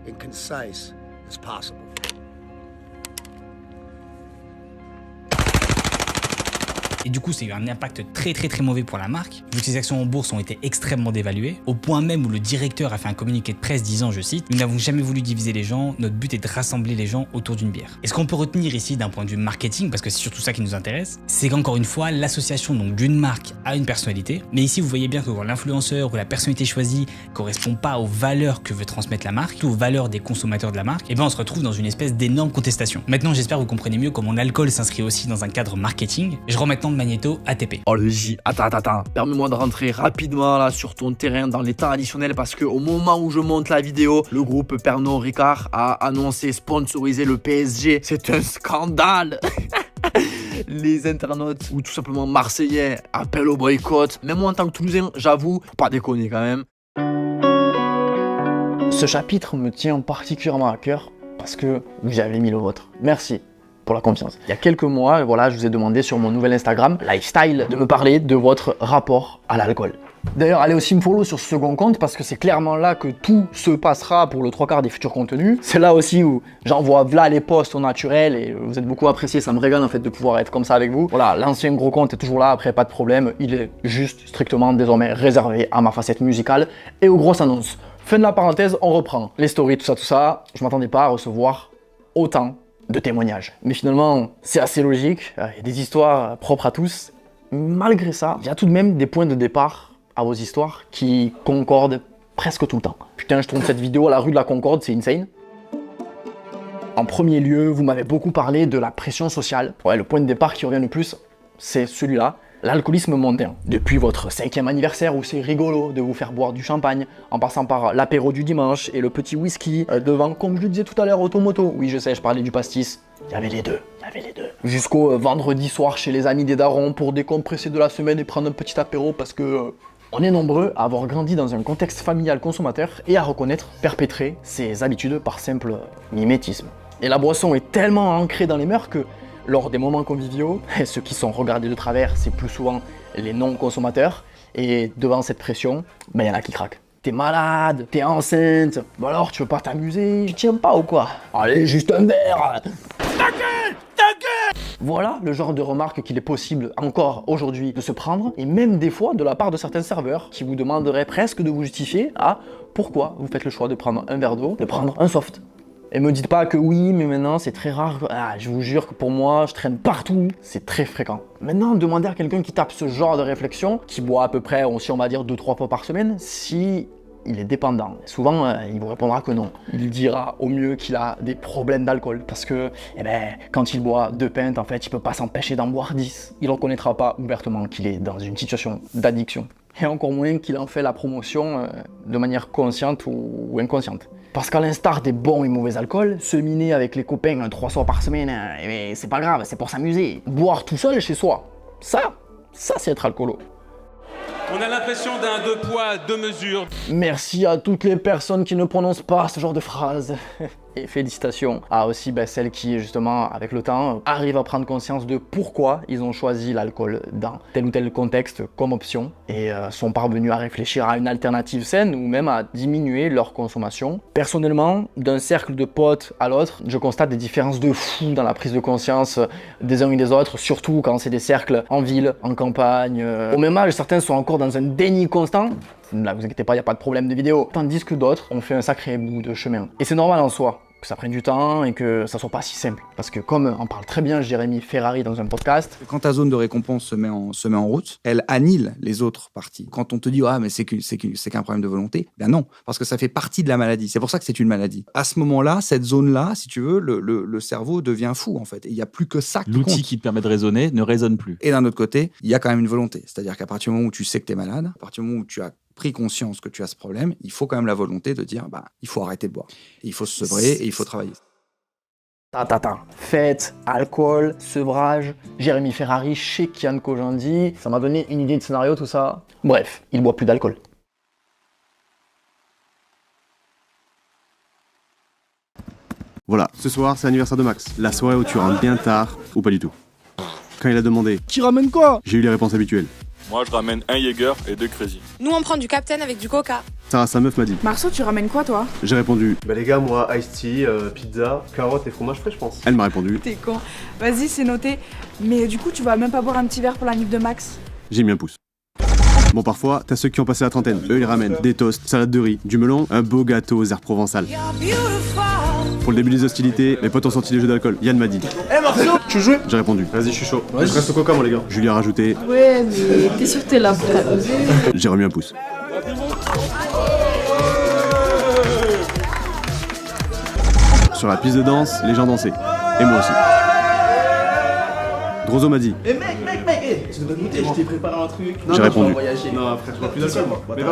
and concise as possible. Et du coup, c'est eu un impact très mauvais pour la marque, vu que ses actions en bourse ont été extrêmement dévaluées, au point même où le directeur a fait un communiqué de presse disant, je cite, « Nous n'avons jamais voulu diviser les gens, notre but est de rassembler les gens autour d'une bière. » Et ce qu'on peut retenir ici d'un point de vue marketing, parce que c'est surtout ça qui nous intéresse, c'est qu'encore une fois, l'association donc d'une marque à une personnalité, mais ici vous voyez bien que quand l'influenceur ou la personnalité choisie correspond pas aux valeurs que veut transmettre la marque, ou aux valeurs des consommateurs de la marque, et bien on se retrouve dans une espèce d'énorme contestation. Maintenant, j'espère que vous comprenez mieux comment l'alcool s'inscrit aussi dans un cadre marketing. Je rends maintenant de Magnéto à TP. Oh le J, attends, permets-moi de rentrer rapidement là sur ton terrain dans les temps additionnels parce que au moment où je monte la vidéo, le groupe Pernod Ricard a annoncé sponsoriser le PSG. C'est un scandale. Les internautes ou tout simplement marseillais appellent au boycott. Même moi en tant que Toulousain, j'avoue, faut pas déconner quand même. Ce chapitre me tient particulièrement à cœur parce que vous avez mis le vôtre. Merci pour la confiance. Il y a quelques mois, voilà, je vous ai demandé sur mon nouvel Instagram, Lifestyle, de me parler de votre rapport à l'alcool. D'ailleurs, allez aussi me follow sur ce second compte parce que c'est clairement là que tout se passera pour le 3/4 des futurs contenus. C'est là aussi où j'envoie v'là les posts au naturel et vous êtes beaucoup appréciés, ça me régale en fait de pouvoir être comme ça avec vous. Voilà, l'ancien gros compte est toujours là, après pas de problème, il est juste strictement désormais réservé à ma facette musicale et aux grosses annonces. Fin de la parenthèse, on reprend. Les stories, tout ça, je m'attendais pas à recevoir autant de témoignages. Mais finalement, c'est assez logique, il y a des histoires propres à tous. Malgré ça, il y a tout de même des points de départ à vos histoires qui concordent presque tout le temps. Putain, je tourne cette vidéo à la rue de la Concorde, c'est insane. En premier lieu, vous m'avez beaucoup parlé de la pression sociale. Ouais, le point de départ qui revient le plus, c'est celui-là, l'alcoolisme mondain. Depuis votre 5e anniversaire où c'est rigolo de vous faire boire du champagne, en passant par l'apéro du dimanche et le petit whisky devant, comme je le disais tout à l'heure, Automoto. Oui, je sais, je parlais du pastis. Il y avait les deux. Jusqu'au vendredi soir chez les amis des darons pour décompresser de la semaine et prendre un petit apéro parce que on est nombreux à avoir grandi dans un contexte familial consommateur et à reconnaître perpétrer ces habitudes par simple mimétisme. Et la boisson est tellement ancrée dans les mœurs que lors des moments conviviaux, ceux qui sont regardés de travers, c'est plus souvent les non-consommateurs. Et devant cette pression, ben y en a qui craquent. T'es malade, t'es enceinte, bah alors tu veux pas t'amuser, tu tiens pas ou quoi? Allez, juste un verre. Voilà le genre de remarques qu'il est possible encore aujourd'hui de se prendre, et même des fois de la part de certains serveurs qui vous demanderaient presque de vous justifier à pourquoi vous faites le choix de prendre un verre d'eau, de prendre un soft. Et me dites pas que oui, mais maintenant c'est très rare. Ah, je vous jure que pour moi, je traîne partout, c'est très fréquent. Maintenant, demandez à quelqu'un qui tape ce genre de réflexion, qui boit à peu près, aussi on va dire 2-3 fois par semaine, si il est dépendant. Souvent, il vous répondra que non. Il dira au mieux qu'il a des problèmes d'alcool, parce que, quand il boit 2 pintes, en fait, il peut pas s'empêcher d'en boire 10. Il reconnaîtra pas ouvertement qu'il est dans une situation d'addiction. Et encore moins qu'il en fait la promotion de manière consciente ou inconsciente. Parce qu'à l'instar des bons et mauvais alcools, se miner avec les copains 3 soirs par semaine, c'est pas grave, c'est pour s'amuser. Boire tout seul chez soi, ça c'est être alcoolo. On a l'impression d'un 2 poids, 2 mesures. Merci à toutes les personnes qui ne prononcent pas ce genre de phrases. Et félicitations à aussi celles qui, justement, avec le temps, arrivent à prendre conscience de pourquoi ils ont choisi l'alcool dans tel ou tel contexte comme option et sont parvenus à réfléchir à une alternative saine ou même à diminuer leur consommation. Personnellement, d'un cercle de potes à l'autre, je constate des différences de fou dans la prise de conscience des uns et des autres, surtout quand c'est des cercles en ville, en campagne. Au même âge, certains sont encore dans un déni constant. Là, vous inquiétez pas, il n'y a pas de problème de vidéo. Tandis que d'autres ont fait un sacré bout de chemin. Et c'est normal en soi que ça prenne du temps et que ça soit pas si simple. Parce que comme en parle très bien Jérémy Ferrari dans un podcast... Quand ta zone de récompense se met en route, elle annihile les autres parties. Quand on te dit « Ah, mais c'est qu'un problème de volonté », ben non, parce que ça fait partie de la maladie. C'est pour ça que c'est une maladie. À ce moment-là, cette zone-là, si tu veux, le cerveau devient fou, en fait. Et il n'y a plus que ça qui compte. L'outil qui te permet de raisonner ne raisonne plus. Et d'un autre côté, il y a quand même une volonté. C'est-à-dire qu'à partir du moment où tu sais que tu es malade, à partir du moment où tu as pris conscience que tu as ce problème, il faut quand même la volonté de dire il faut arrêter de boire. Et il faut se sevrer et il faut travailler. Fête, alcool, sevrage, Jérémy Ferrari chez Kian Kojandi, ça m'a donné une idée de scénario tout ça. Bref, il boit plus d'alcool. Voilà, ce soir c'est l'anniversaire de Max, la soirée où tu rentres bien tard ou pas du tout. Quand il a demandé « Qui ramène quoi ?» j'ai eu les réponses habituelles. Moi, je ramène un Jäger et 2 Crazy. Nous, on prend du Captain avec du Coca. Sarah, sa meuf, m'a dit. Marceau, tu ramènes quoi, toi? J'ai répondu. Bah les gars, moi, iced tea, pizza, carottes et fromage frais, je pense. Elle m'a répondu. T'es con. Vas-y, c'est noté. Mais du coup, tu vas même pas boire un petit verre pour la nuit de Max? J'ai mis un pouce. Bon, parfois, t'as ceux qui ont passé la trentaine. Eux, ils ramènent des toasts, salade de riz, du melon, un beau gâteau aux herbes provençales. Pour le début des hostilités, les potes ont sorti les jeux d'alcool. Yann m'a dit. Marceau, tu veux jouer? J'ai répondu. Vas-y, je suis chaud. Je reste au coca, moi, les gars. Je lui ai rajouté. Ouais, mais t'es sûr que t'es là pour t'amuser? J'ai remis un pouce. Sur la piste de danse, les gens dansaient. Et moi aussi. Drozo m'a dit. mec, tu devrais goûter, je t'ai préparé un truc. J'ai répondu. Non, frère, je bois plus d'alcool, moi. Mais va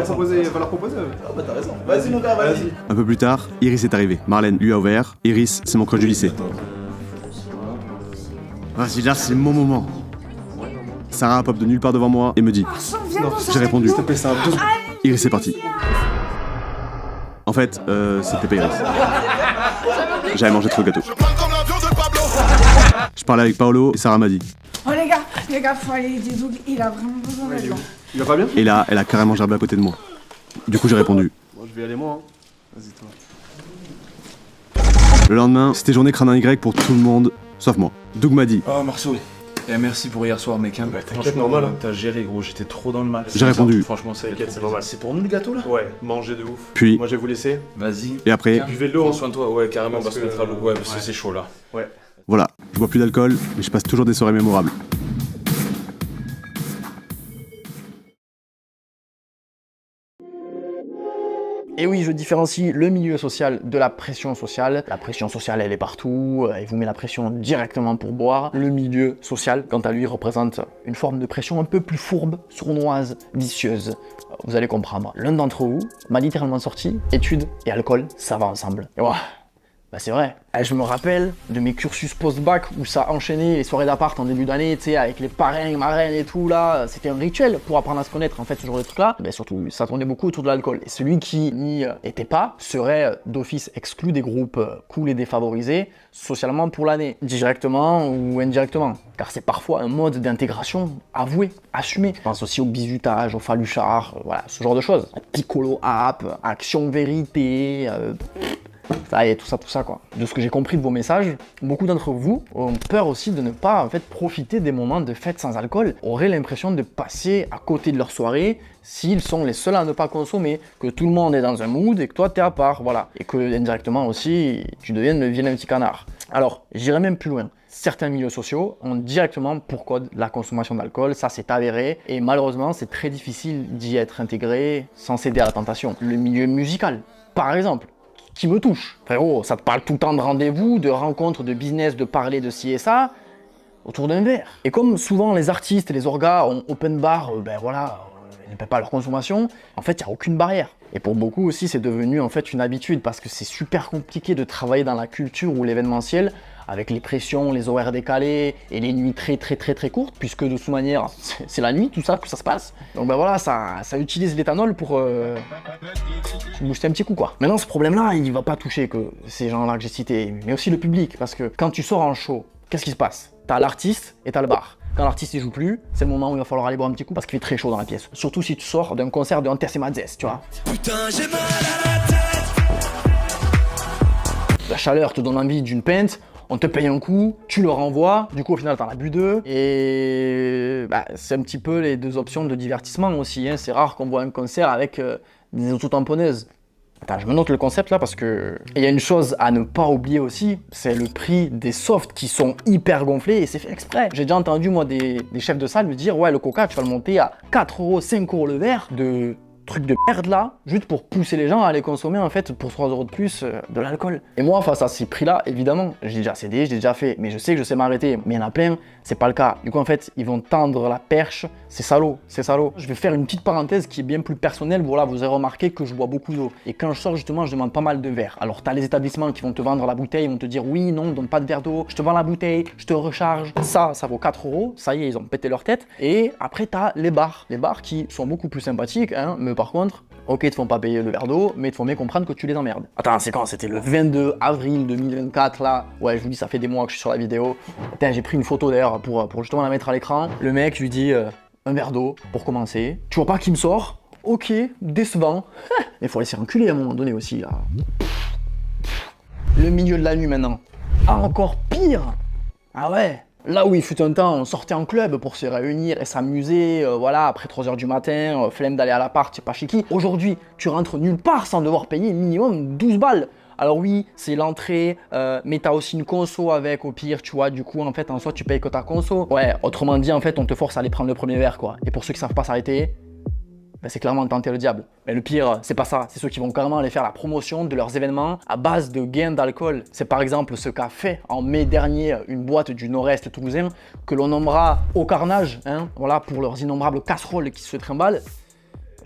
leur proposer. Ah bah t'as raison. Vas-y, mon gars, vas-y. Un peu plus tard, Iris est arrivé. Marlène lui a ouvert. Iris, c'est mon crush du lycée. Vas-y, là, c'est mon moment. Sarah pop de nulle part devant moi et me dit. J'ai répondu. S'il te plaît, ça va 2 secondes. Iris est parti. En fait, c'était pas Iris. J'avais mangé trop le gâteau. Je parlais avec Paolo et Sarah m'a dit. Oh les gars, faut aller aider Doug, il a vraiment besoin d'aide. Il va pas bien? Et là, elle a carrément gerbé à côté de moi. Du coup, j'ai répondu. Bon, je vais y aller moi. Hein. Vas-y, toi. Le lendemain, c'était journée crâne Y pour tout le monde, sauf moi. Doug m'a dit. Oh, Marceau. Et merci pour hier soir, mec. Hein. Bah, t'inquiète, normal. Hein. T'as géré, gros. J'étais trop dans le mal. J'ai répondu. Franchement, ça T'inquiète, c'est normal. C'est pour nous le gâteau là? Ouais, manger de ouf. Puis. Moi, je vais vous laisser. Vas-y. Et après. Buvez de l'eau. Prends soin de toi. Ouais, carrément, parce que l'eau. Ouais, parce que ouais. c'est chaud là. Ouais. Voilà, je bois plus d'alcool, mais je passe toujours des soirées mémorables. Et oui, je différencie le milieu social de la pression sociale. La pression sociale, elle est partout, elle vous met la pression directement pour boire. Le milieu social, quant à lui, représente une forme de pression un peu plus fourbe, sournoise, vicieuse. Vous allez comprendre. L'un d'entre vous m'a littéralement sorti, études et alcool, ça va ensemble. Et ouais, bah c'est vrai. Je me rappelle de mes cursus post-bac où ça enchaînait les soirées d'appart en début d'année, tu sais, avec les parrains, marraines et tout là. C'était un rituel pour apprendre à se connaître en fait, ce genre de trucs là. Mais surtout, ça tournait beaucoup autour de l'alcool. Et celui qui n'y était pas serait d'office exclu des groupes cool et défavorisés socialement pour l'année, directement ou indirectement. Car c'est parfois un mode d'intégration avoué, assumé. Je pense aussi au bizutage, au faluchard, voilà, ce genre de choses. Piccolo app, action vérité. Ça y est, tout ça quoi. De ce que j'ai compris de vos messages, beaucoup d'entre vous ont peur aussi de ne pas en fait profiter des moments de fête sans alcool, auraient l'impression de passer à côté de leur soirée s'ils sont les seuls à ne pas consommer, que tout le monde est dans un mood et que toi t'es à part, voilà. Et que indirectement aussi, tu deviennes le vilain petit canard. Alors, j'irai même plus loin. Certains milieux sociaux ont directement pour code la consommation d'alcool, ça c'est avéré, et malheureusement c'est très difficile d'y être intégré sans céder à la tentation. Le milieu musical, par exemple, qui me touche. Frérot, ça te parle tout le temps de rendez-vous, de rencontres, de business, de parler de ci et ça, autour d'un verre. Et comme souvent les artistes et les orgas ont open bar, ben voilà, ils ne paient pas leur consommation, en fait il n'y a aucune barrière. Et pour beaucoup aussi c'est devenu en fait une habitude parce que c'est super compliqué de travailler dans la culture ou l'événementiel avec les pressions, les horaires décalés et les nuits très courtes, puisque de toute manière, c'est la nuit, tout ça, que ça se passe. Donc ben voilà, ça utilise l'éthanol pour booster un petit coup, quoi. Maintenant, ce problème-là, il va pas toucher que ces gens-là que j'ai cités, mais aussi le public, parce que quand tu sors en show, qu'est-ce qui se passe? T'as l'artiste et t'as le bar. Quand l'artiste il joue plus, c'est le moment où il va falloir aller boire un petit coup parce qu'il fait très chaud dans la pièce. Surtout si tu sors d'un concert de Antes et Madzes, tu vois. Putain, j'ai mal à la tête. La chaleur te donne envie d'une pinte. On te paye un coup, tu le renvoies, du coup au final t'en as bu deux, et bah, c'est un petit peu les deux options de divertissement aussi, hein. C'est rare qu'on voit un concert avec des autotamponneuses. Attends, je me note le concept là parce que... Et il y a une chose à ne pas oublier aussi, c'est le prix des softs qui sont hyper gonflés et c'est fait exprès. J'ai déjà entendu moi des chefs de salle me dire ouais le coca tu vas le monter à 4 €, 5 € le verre de... truc de merde là, juste pour pousser les gens à aller consommer en fait pour 3 € de plus de l'alcool. Et moi face à ces prix là, évidemment, j'ai déjà cédé, j'ai déjà fait, mais je sais que je sais m'arrêter, mais il y en a plein, c'est pas le cas. Du coup en fait, ils vont tendre la perche, c'est salaud, c'est salaud. Je vais faire une petite parenthèse qui est bien plus personnelle, voilà, vous avez remarqué que je bois beaucoup d'eau. Et quand je sors justement, je demande pas mal de verres. Alors t'as les établissements qui vont te vendre la bouteille, ils vont te dire oui, non, donne pas de verre d'eau, je te vends la bouteille, je te recharge. Ça vaut 4 €, ça y est, ils ont pété leur tête. Et après t'as les bars qui sont beaucoup plus sympathiques, hein, mais par contre, ok, ils te font pas payer le verre d'eau, mais ils te font bien comprendre que tu les emmerdes. Attends, c'est quand? C'était le 22 avril 2024, là. Ouais, je vous dis, ça fait des mois que je suis sur la vidéo. Attends, j'ai pris une photo d'ailleurs pour justement la mettre à l'écran. Le mec lui dit un verre d'eau pour commencer. Tu vois pas qui me sort? Ok, décevant. Mais faut laisser reculer à un moment donné aussi, là. Le milieu de la nuit maintenant. Ah, encore pire. Ah ouais. Là où il fut un temps, on sortait en club pour se réunir et s'amuser, voilà, après 3 h du matin, flemme d'aller à l'appart, c'est pas chiqui. Aujourd'hui, tu rentres nulle part sans devoir payer minimum 12 balles. Alors oui, c'est l'entrée, mais t'as aussi une conso avec, au pire, tu vois, du coup, en fait, en soi, tu payes que ta conso. Ouais, autrement dit, en fait, on te force à aller prendre le premier verre, quoi. Et pour ceux qui savent pas s'arrêter, ben c'est clairement tenter le diable. Mais le pire, c'est pas ça, c'est ceux qui vont carrément aller faire la promotion de leurs événements à base de gains d'alcool. C'est par exemple ce qu'a fait en mai dernier une boîte du nord-est toulousain que l'on nommera Au Carnage, hein, voilà, pour leurs innombrables casseroles qui se trimballent.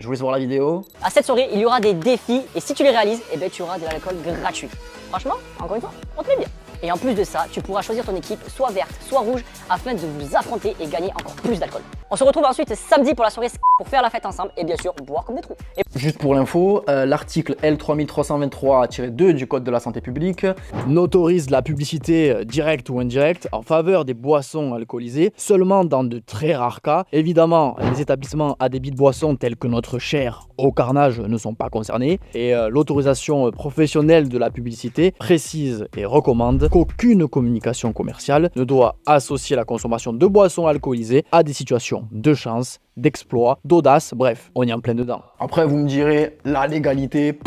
Je vous laisse voir la vidéo. À cette soirée, il y aura des défis et si tu les réalises, eh ben, tu auras de l'alcool gratuit. Franchement, encore une fois, on te met bien. Et en plus de ça, tu pourras choisir ton équipe soit verte, soit rouge afin de vous affronter et gagner encore plus d'alcool. On se retrouve ensuite samedi pour la soirée pour faire la fête ensemble et bien sûr boire comme des trous. Juste pour l'info, l'article L3323-2 du Code de la santé publique n'autorise la publicité directe ou indirecte en faveur des boissons alcoolisées seulement dans de très rares cas. Évidemment, les établissements à débit de boissons tels que notre cher Au Carnage ne sont pas concernés et l'autorisation professionnelle de la publicité précise et recommande qu'aucune communication commerciale ne doit associer la consommation de boissons alcoolisées à des situations de chance, d'exploit, d'audace, bref, on est en plein dedans. Après, vous me direz, la légalité,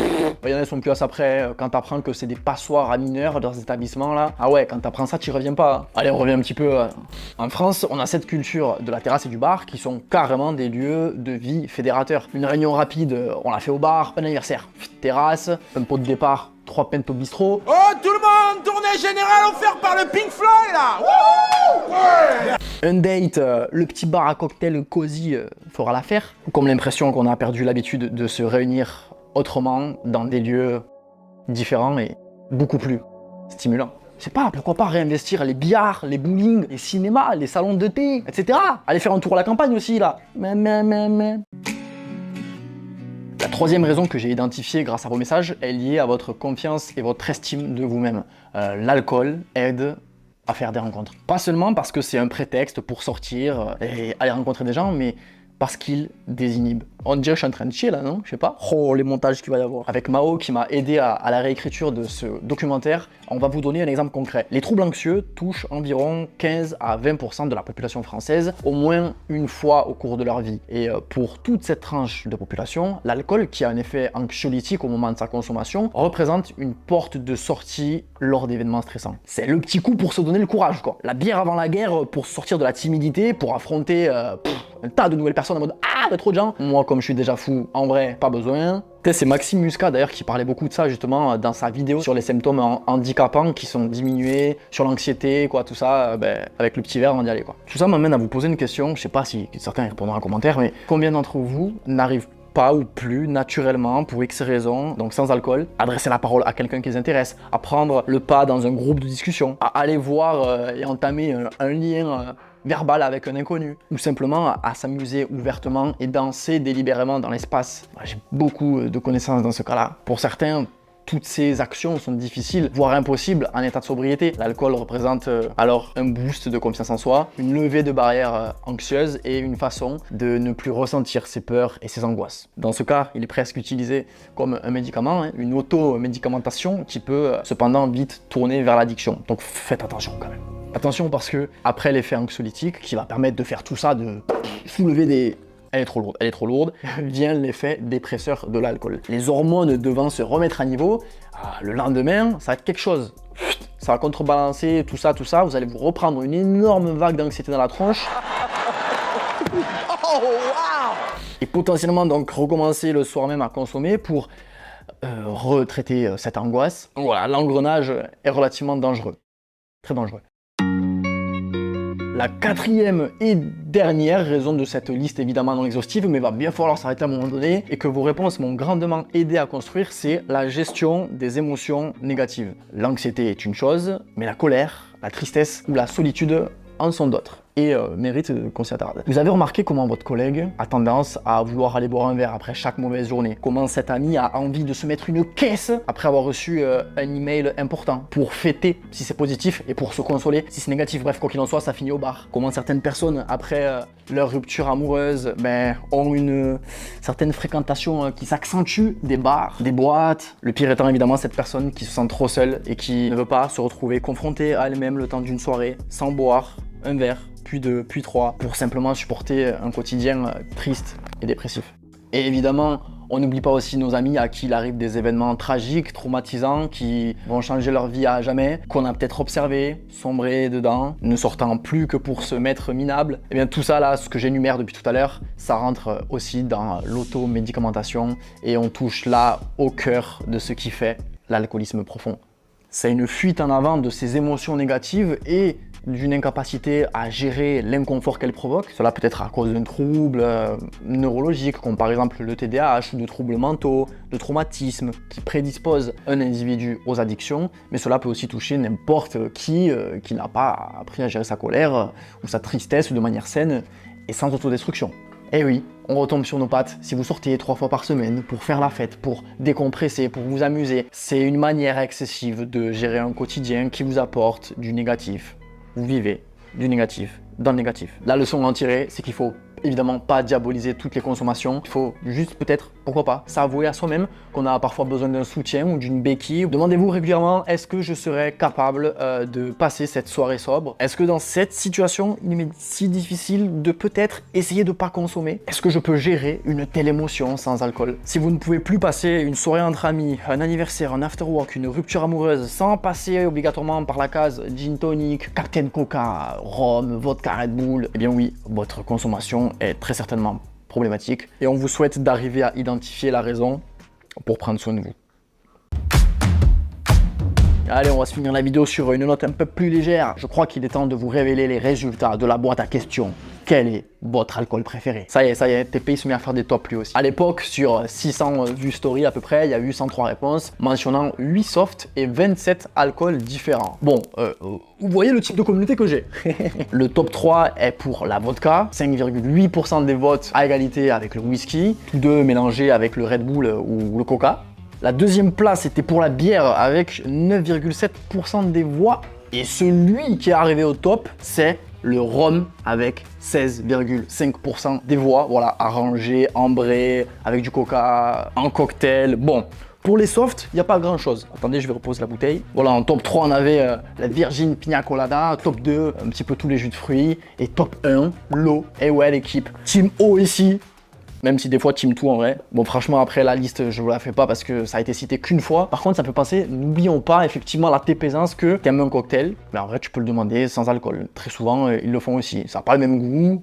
il y en a qui sont plus à ça près. Quand t'apprends que c'est des passoires à mineurs dans ces établissements là, ah ouais, quand t'apprends ça, t'y reviens pas. Allez, on revient un petit peu. En France, on a cette culture de la terrasse et du bar qui sont carrément des lieux de vie fédérateurs. Une réunion rapide, on l'a fait au bar, un anniversaire, terrasse, un pot de départ, 3 pintes au bistrot. Oh, tout le monde, tournée générale offerte par le Pink Floyd là. Wouhou, ouais. Un date, le petit bar à cocktail cosy fera l'affaire. Comme l'impression qu'on a perdu l'habitude de se réunir autrement dans des lieux différents et beaucoup plus stimulants. Je sais pas, pourquoi pas réinvestir les billards, les bowling, les cinémas, les salons de thé, etc. Aller faire un tour à la campagne aussi là. La troisième raison que j'ai identifiée grâce à vos messages est liée à votre confiance et votre estime de vous-même. L'alcool aide à faire des rencontres. Pas seulement parce que c'est un prétexte pour sortir et aller rencontrer des gens, mais parce qu'il désinhibe. On dirait que je suis en train de chier là, non? Je sais pas. Oh, les montages qu'il va y avoir. Avec Mao qui m'a aidé à la réécriture de ce documentaire, on va vous donner un exemple concret. Les troubles anxieux touchent environ 15 à 20% de la population française au moins une fois au cours de leur vie. Et pour toute cette tranche de population, l'alcool, qui a un effet anxiolytique au moment de sa consommation, représente une porte de sortie lors d'événements stressants. C'est le petit coup pour se donner le courage, quoi. La bière avant la guerre pour sortir de la timidité, pour affronter un tas de nouvelles personnes en mode « Ah, il y a trop de gens !» Moi, comme je suis déjà fou, en vrai, pas besoin. C'est Maxime Muscat d'ailleurs qui parlait beaucoup de ça justement dans sa vidéo sur les symptômes handicapants qui sont diminués, sur l'anxiété, quoi, tout ça, avec le petit verre, on va y aller, quoi. Tout ça m'amène à vous poser une question, je sais pas si certains y répondront en commentaire, mais combien d'entre vous n'arrivent pas ou plus naturellement, pour X raisons, donc sans alcool, adresser la parole à quelqu'un qui les intéresse, à prendre le pas dans un groupe de discussion, à aller voir et entamer un lien verbal avec un inconnu, ou simplement à s'amuser ouvertement et danser délibérément dans l'espace. J'ai beaucoup de connaissances dans ce cas-là. Pour certains, toutes ces actions sont difficiles, voire impossibles en état de sobriété. L'alcool représente alors un boost de confiance en soi, une levée de barrières anxieuses et une façon de ne plus ressentir ses peurs et ses angoisses. Dans ce cas, il est presque utilisé comme un médicament, une auto-médicamentation qui peut cependant vite tourner vers l'addiction. Donc faites attention quand même. Attention parce que après l'effet anxiolytique qui va permettre de faire tout ça, de soulever des... Elle est trop lourde, vient l'effet dépresseur de l'alcool. Les hormones devant se remettre à niveau, le lendemain, ça va être quelque chose. Ça va contrebalancer tout ça, vous allez vous reprendre une énorme vague d'anxiété dans la tronche. Oh, wow. Et potentiellement donc recommencer le soir même à consommer pour retraiter cette angoisse. Voilà, l'engrenage est relativement dangereux. Très dangereux. La quatrième et dernière raison de cette liste évidemment non exhaustive, mais va bien falloir s'arrêter à un moment donné, et que vos réponses m'ont grandement aidé à construire, c'est la gestion des émotions négatives. L'anxiété est une chose, mais la colère, la tristesse ou la solitude en sont d'autres et mérite qu'on s'y attarde. Vous avez remarqué comment votre collègue a tendance à vouloir aller boire un verre après chaque mauvaise journée? Comment cet ami a envie de se mettre une caisse après avoir reçu un email important pour fêter si c'est positif et pour se consoler si c'est négatif? Bref, quoi qu'il en soit, ça finit au bar. Comment certaines personnes, après leur rupture amoureuse, ont une certaine fréquentation qui s'accentue des bars, des boîtes. Le pire étant évidemment cette personne qui se sent trop seule et qui ne veut pas se retrouver confrontée à elle-même le temps d'une soirée sans boire un verre, puis deux, puis trois, pour simplement supporter un quotidien triste et dépressif. Et évidemment, on n'oublie pas aussi nos amis à qui il arrive des événements tragiques, traumatisants, qui vont changer leur vie à jamais, qu'on a peut-être observé, sombré dedans, ne sortant plus que pour se mettre minable. Et bien tout ça là, ce que j'énumère depuis tout à l'heure, ça rentre aussi dans l'automédicamentation et on touche là au cœur de ce qui fait l'alcoolisme profond. C'est une fuite en avant de ces émotions négatives et d'une incapacité à gérer l'inconfort qu'elles provoquent. Cela peut être à cause d'un trouble neurologique, comme par exemple le TDAH, ou de troubles mentaux, de traumatismes qui prédisposent un individu aux addictions, mais cela peut aussi toucher n'importe qui n'a pas appris à gérer sa colère ou sa tristesse de manière saine et sans autodestruction. Eh oui, on retombe sur nos pattes. Si vous sortez 3 fois par semaine pour faire la fête, pour décompresser, pour vous amuser, c'est une manière excessive de gérer un quotidien qui vous apporte du négatif. Vous vivez du négatif dans le négatif. La leçon à en tirer, c'est qu'il faut évidemment pas diaboliser toutes les consommations. Il faut juste peut-être, pourquoi pas, s'avouer à soi-même qu'on a parfois besoin d'un soutien ou d'une béquille. Demandez-vous régulièrement, est-ce que je serais capable de passer cette soirée sobre? Est-ce que dans cette situation, il m'est si difficile de peut-être essayer de pas consommer? Est-ce que je peux gérer une telle émotion sans alcool? Si vous ne pouvez plus passer une soirée entre amis, un anniversaire, un after-work, une rupture amoureuse sans passer obligatoirement par la case gin tonic, Captain Coca, rhum, vodka Red Bull, eh bien oui, votre consommation est très certainement problématique et on vous souhaite d'arriver à identifier la raison pour prendre soin de vous. Allez, on va se finir la vidéo sur une note un peu plus légère. Je crois qu'il est temps de vous révéler les résultats de la boîte à questions. Quel est votre alcool préféré? Ça y est, TP il se met à faire des tops lui aussi. À l'époque, sur 600 vues story à peu près, il y a eu 103 réponses mentionnant 8 softs et 27 alcools différents. Bon, vous voyez le type de communauté que j'ai. Le top 3 est pour la vodka, 5,8% des votes à égalité avec le whisky, tous deux mélangés avec le Red Bull ou le Coca. La deuxième place était pour la bière avec 9,7% des voix. Et celui qui est arrivé au top, c'est le rhum avec 16,5% des voix. Voilà, arrangé, ambré, avec du coca, en cocktail. Bon, pour les softs, il n'y a pas grand chose. Attendez, je vais reposer la bouteille. Voilà, en top 3, on avait la Virgin Pina Colada. Top 2, un petit peu tous les jus de fruits. Et top 1, l'eau. Et ouais, l'équipe Team O ici. Même si des fois team tout en vrai. Bon, franchement, après la liste, je vous la fais pas parce que ça a été cité qu'une fois. Par contre, ça peut passer, n'oublions pas effectivement la TP-sance que t'aimes un cocktail. Mais en vrai, tu peux le demander sans alcool. Très souvent, ils le font aussi. Ça n'a pas le même goût.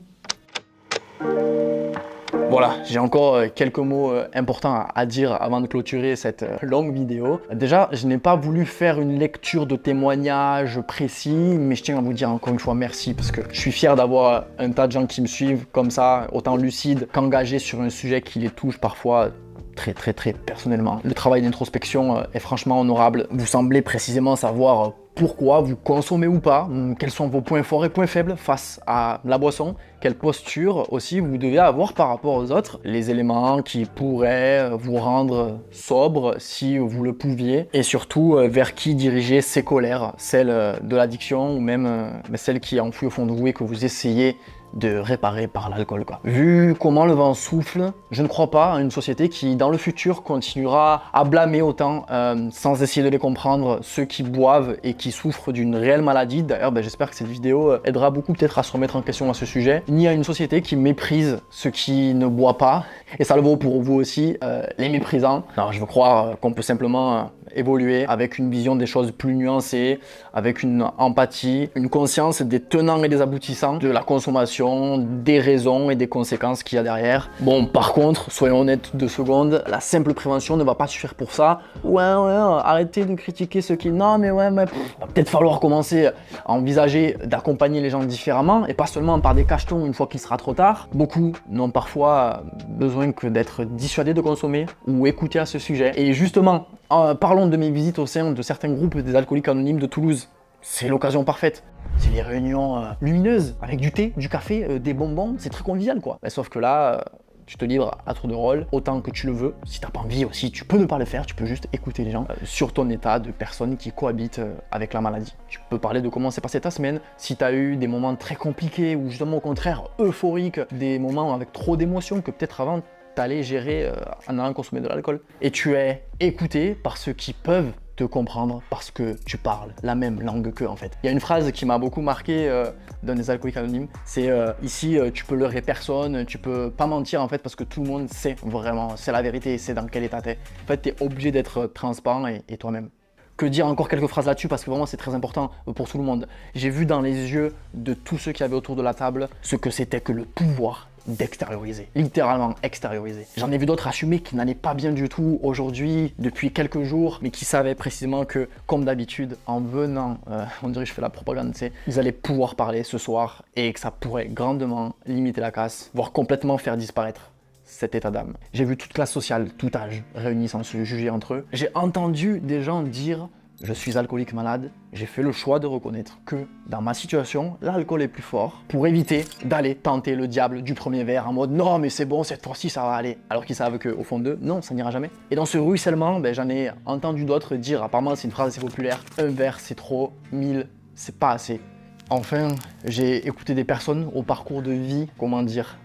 Voilà, j'ai encore quelques mots importants à dire avant de clôturer cette longue vidéo. Déjà, je n'ai pas voulu faire une lecture de témoignages précis, mais je tiens à vous dire encore une fois merci parce que je suis fier d'avoir un tas de gens qui me suivent comme ça, autant lucides qu'engagés sur un sujet qui les touche parfois très personnellement. Le travail d'introspection est franchement honorable. Vous semblez précisément savoir pourquoi vous consommez ou pas, quels sont vos points forts et points faibles face à la boisson, quelle posture aussi vous devez avoir par rapport aux autres, les éléments qui pourraient vous rendre sobre si vous le pouviez, et surtout vers qui diriger ces colères, celles de l'addiction ou même celles qui est enfouie au fond de vous et que vous essayez de réparer par l'alcool. Vu comment le vent souffle, je ne crois pas à une société qui dans le futur continuera à blâmer autant sans essayer de les comprendre ceux qui boivent et qui souffrent d'une réelle maladie. D'ailleurs, j'espère que cette vidéo aidera beaucoup peut-être à se remettre en question à ce sujet. Ni à une société qui méprise ceux qui ne boivent pas, et ça le vaut pour vous aussi, les méprisants. Alors je veux croire qu'on peut simplement évoluer avec une vision des choses plus nuancée, avec une empathie, une conscience des tenants et des aboutissants de la consommation, des raisons et des conséquences qu'il y a derrière. Bon, par contre, soyons honnêtes 2 secondes, la simple prévention ne va pas suffire pour ça. Ouais, arrêtez de critiquer ceux qui... Non, mais ouais, mais va peut-être falloir commencer à envisager d'accompagner les gens différemment et pas seulement par des cachetons une fois qu'il sera trop tard. Beaucoup n'ont parfois besoin que d'être dissuadés de consommer ou écoutés à ce sujet. Et justement, parlons de mes visites au sein de certains groupes des alcooliques anonymes de Toulouse. C'est l'occasion parfaite. C'est les réunions lumineuses avec du thé, du café, des bonbons. C'est très convivial quoi. Sauf que là, tu te livres à tour de rôle autant que tu le veux. Si t'as pas envie aussi, tu peux ne pas le faire. Tu peux juste écouter les gens sur ton état de personne qui cohabite avec la maladie. Tu peux parler de comment s'est passée ta semaine. Si t'as eu des moments très compliqués ou justement au contraire euphoriques, des moments avec trop d'émotions que peut-être avant t'allais gérer en allant consommer de l'alcool. Et tu es écouté par ceux qui peuvent te comprendre parce que tu parles la même langue qu'eux en fait. Il y a une phrase qui m'a beaucoup marqué dans des alcooliques anonymes, c'est ici tu peux leurrer personne, tu peux pas mentir en fait parce que tout le monde sait vraiment, c'est la vérité, c'est dans quel état t'es. En fait t'es obligé d'être transparent et toi-même. Que dire encore quelques phrases là-dessus parce que vraiment c'est très important pour tout le monde. J'ai vu dans les yeux de tous ceux qui avaient autour de la table ce que c'était que le pouvoir d'extérioriser, littéralement extérioriser. J'en ai vu d'autres assumer qui n'allaient pas bien du tout aujourd'hui, depuis quelques jours, mais qui savaient précisément que, comme d'habitude, en venant, on dirait que je fais la propagande, tu sais, ils allaient pouvoir parler ce soir et que ça pourrait grandement limiter la casse, voire complètement faire disparaître cet état d'âme. J'ai vu toute classe sociale, tout âge, réunis sans se juger entre eux. J'ai entendu des gens dire je suis alcoolique malade, j'ai fait le choix de reconnaître que dans ma situation, l'alcool est plus fort pour éviter d'aller tenter le diable du premier verre en mode non mais c'est bon, cette fois-ci ça va aller. Alors qu'ils savent qu'au fond d'eux, non, ça n'ira jamais. Et dans ce ruissellement, j'en ai entendu d'autres dire, apparemment c'est une phrase assez populaire, un verre c'est trop, 1000 c'est pas assez. Enfin, j'ai écouté des personnes au parcours de vie, comment dire,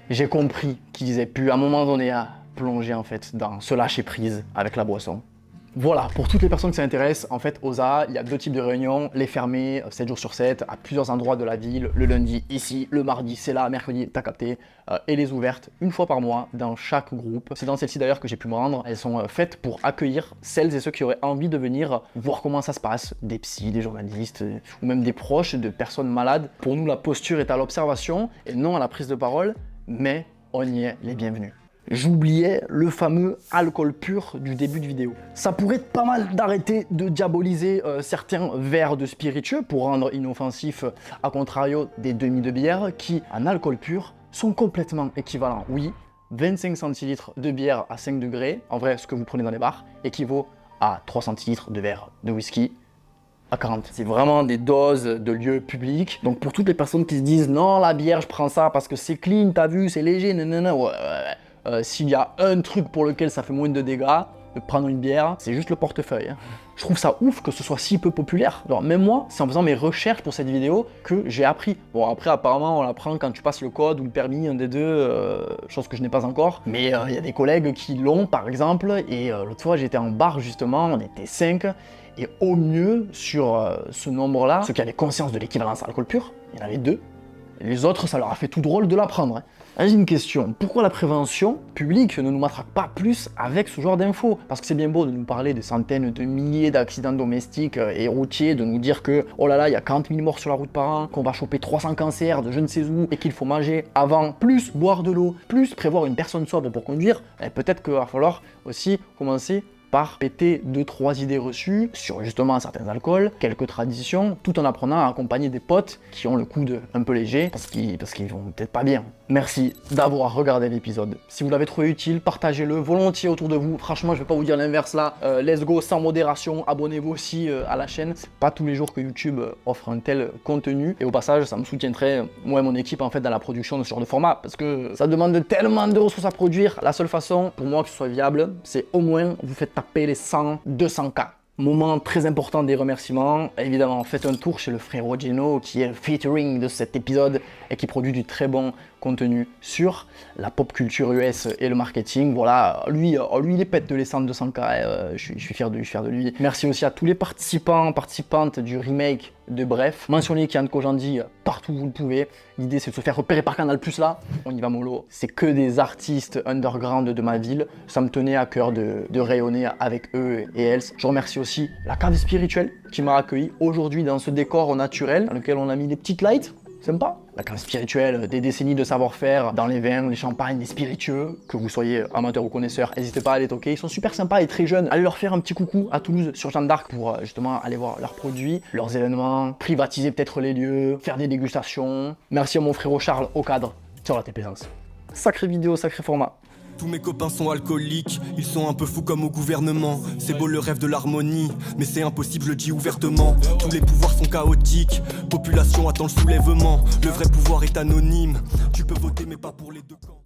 j'ai compris qu'ils aient pu à un moment donné à plonger en fait dans ce lâcher prise avec la boisson. Voilà, pour toutes les personnes qui s'intéressent, en fait, au ZA, il y a 2 types de réunions, les fermées, 7 jours sur 7, à plusieurs endroits de la ville, le lundi ici, le mardi c'est là, mercredi t'as capté, et les ouvertes une fois par mois dans chaque groupe. C'est dans celle-ci d'ailleurs que j'ai pu me rendre, elles sont faites pour accueillir celles et ceux qui auraient envie de venir voir comment ça se passe, des psys, des journalistes, ou même des proches de personnes malades. Pour nous, la posture est à l'observation et non à la prise de parole, mais on y est les bienvenus. J'oubliais le fameux alcool pur du début de vidéo. Ça pourrait être pas mal d'arrêter de diaboliser certains verres de spiritueux pour rendre inoffensif, à contrario des demi de bière qui, en alcool pur, sont complètement équivalents. Oui, 25 centilitres de bière à 5 degrés, en vrai ce que vous prenez dans les bars, équivaut à 3 centilitres de verre de whisky à 40. C'est vraiment des doses de lieux publics. Donc pour toutes les personnes qui se disent non, la bière je prends ça parce que c'est clean, t'as vu, c'est léger, nanana, ouais. S'il y a un truc pour lequel ça fait moins de dégâts, de prendre une bière, c'est juste le portefeuille. Je trouve ça ouf que ce soit si peu populaire. Alors même moi, c'est en faisant mes recherches pour cette vidéo que j'ai appris. Bon après apparemment on l'apprend quand tu passes le code ou le permis, un des deux, chose que je n'ai pas encore. Mais il y a des collègues qui l'ont par exemple, et l'autre fois j'étais en bar justement, on était 5, et au mieux sur ce nombre-là, ceux qui avaient conscience de l'équivalence alcool pur, il y en avait 2. Et les autres, ça leur a fait tout drôle de l'apprendre. J'ai une question, pourquoi la prévention publique ne nous matraque pas plus avec ce genre d'infos? Parce que c'est bien beau de nous parler de centaines de milliers d'accidents domestiques et routiers, de nous dire que, oh là là, il y a 40 000 morts sur la route par an, qu'on va choper 300 cancers de je ne sais où, et qu'il faut manger avant, plus boire de l'eau, plus prévoir une personne sobre pour conduire, peut-être qu'il va falloir aussi commencer par péter 2-3 idées reçues sur justement certains alcools, quelques traditions, tout en apprenant à accompagner des potes qui ont le coude un peu léger parce qu'ils vont peut-être pas bien. Merci d'avoir regardé l'épisode. Si vous l'avez trouvé utile, partagez-le volontiers autour de vous. Franchement, je vais pas vous dire l'inverse là. Let's go sans modération. Abonnez-vous aussi à la chaîne. C'est pas tous les jours que YouTube offre un tel contenu. Et au passage, ça me soutiendrait, moi et mon équipe, en fait, dans la production de ce genre de format. Parce que ça demande tellement de ressources à produire. La seule façon, pour moi, que ce soit viable, c'est au moins vous faites taper les 100-200K. Moment très important des remerciements, évidemment faites un tour chez le frérot Geno qui est le featuring de cet épisode et qui produit du très bon contenu sur la pop culture US et le marketing. Voilà, lui il est pète de les 100-200K, je suis fier de lui. Merci aussi à tous les participantes du remake de Bref. Mentionnez Kian Kojandi partout où vous le pouvez. L'idée c'est de se faire repérer par Canal Plus là. On y va mollo. C'est que des artistes underground de ma ville. Ça me tenait à cœur de rayonner avec eux et elles. Je remercie aussi la cave spirituelle qui m'a accueilli aujourd'hui dans ce décor naturel dans lequel on a mis des petites lights. Sympa. La cave spirituelle, des décennies de savoir-faire dans les vins, les champagnes, les spiritueux, que vous soyez amateur ou connaisseur, n'hésitez pas à les toquer, ils sont super sympas et très jeunes. Allez leur faire un petit coucou à Toulouse sur Jeanne d'Arc pour justement aller voir leurs produits, leurs événements, privatiser peut-être les lieux, faire des dégustations. Merci à mon frérot Charles au cadre sur la TP-Sens. Sacrée vidéo, sacré format. Tous mes copains sont alcooliques, ils sont un peu fous comme au gouvernement. C'est beau le rêve de l'harmonie, mais c'est impossible, je le dis ouvertement. Tous les pouvoirs sont chaotiques, population attend le soulèvement. Le vrai pouvoir est anonyme, tu peux voter mais pas pour les deux camps.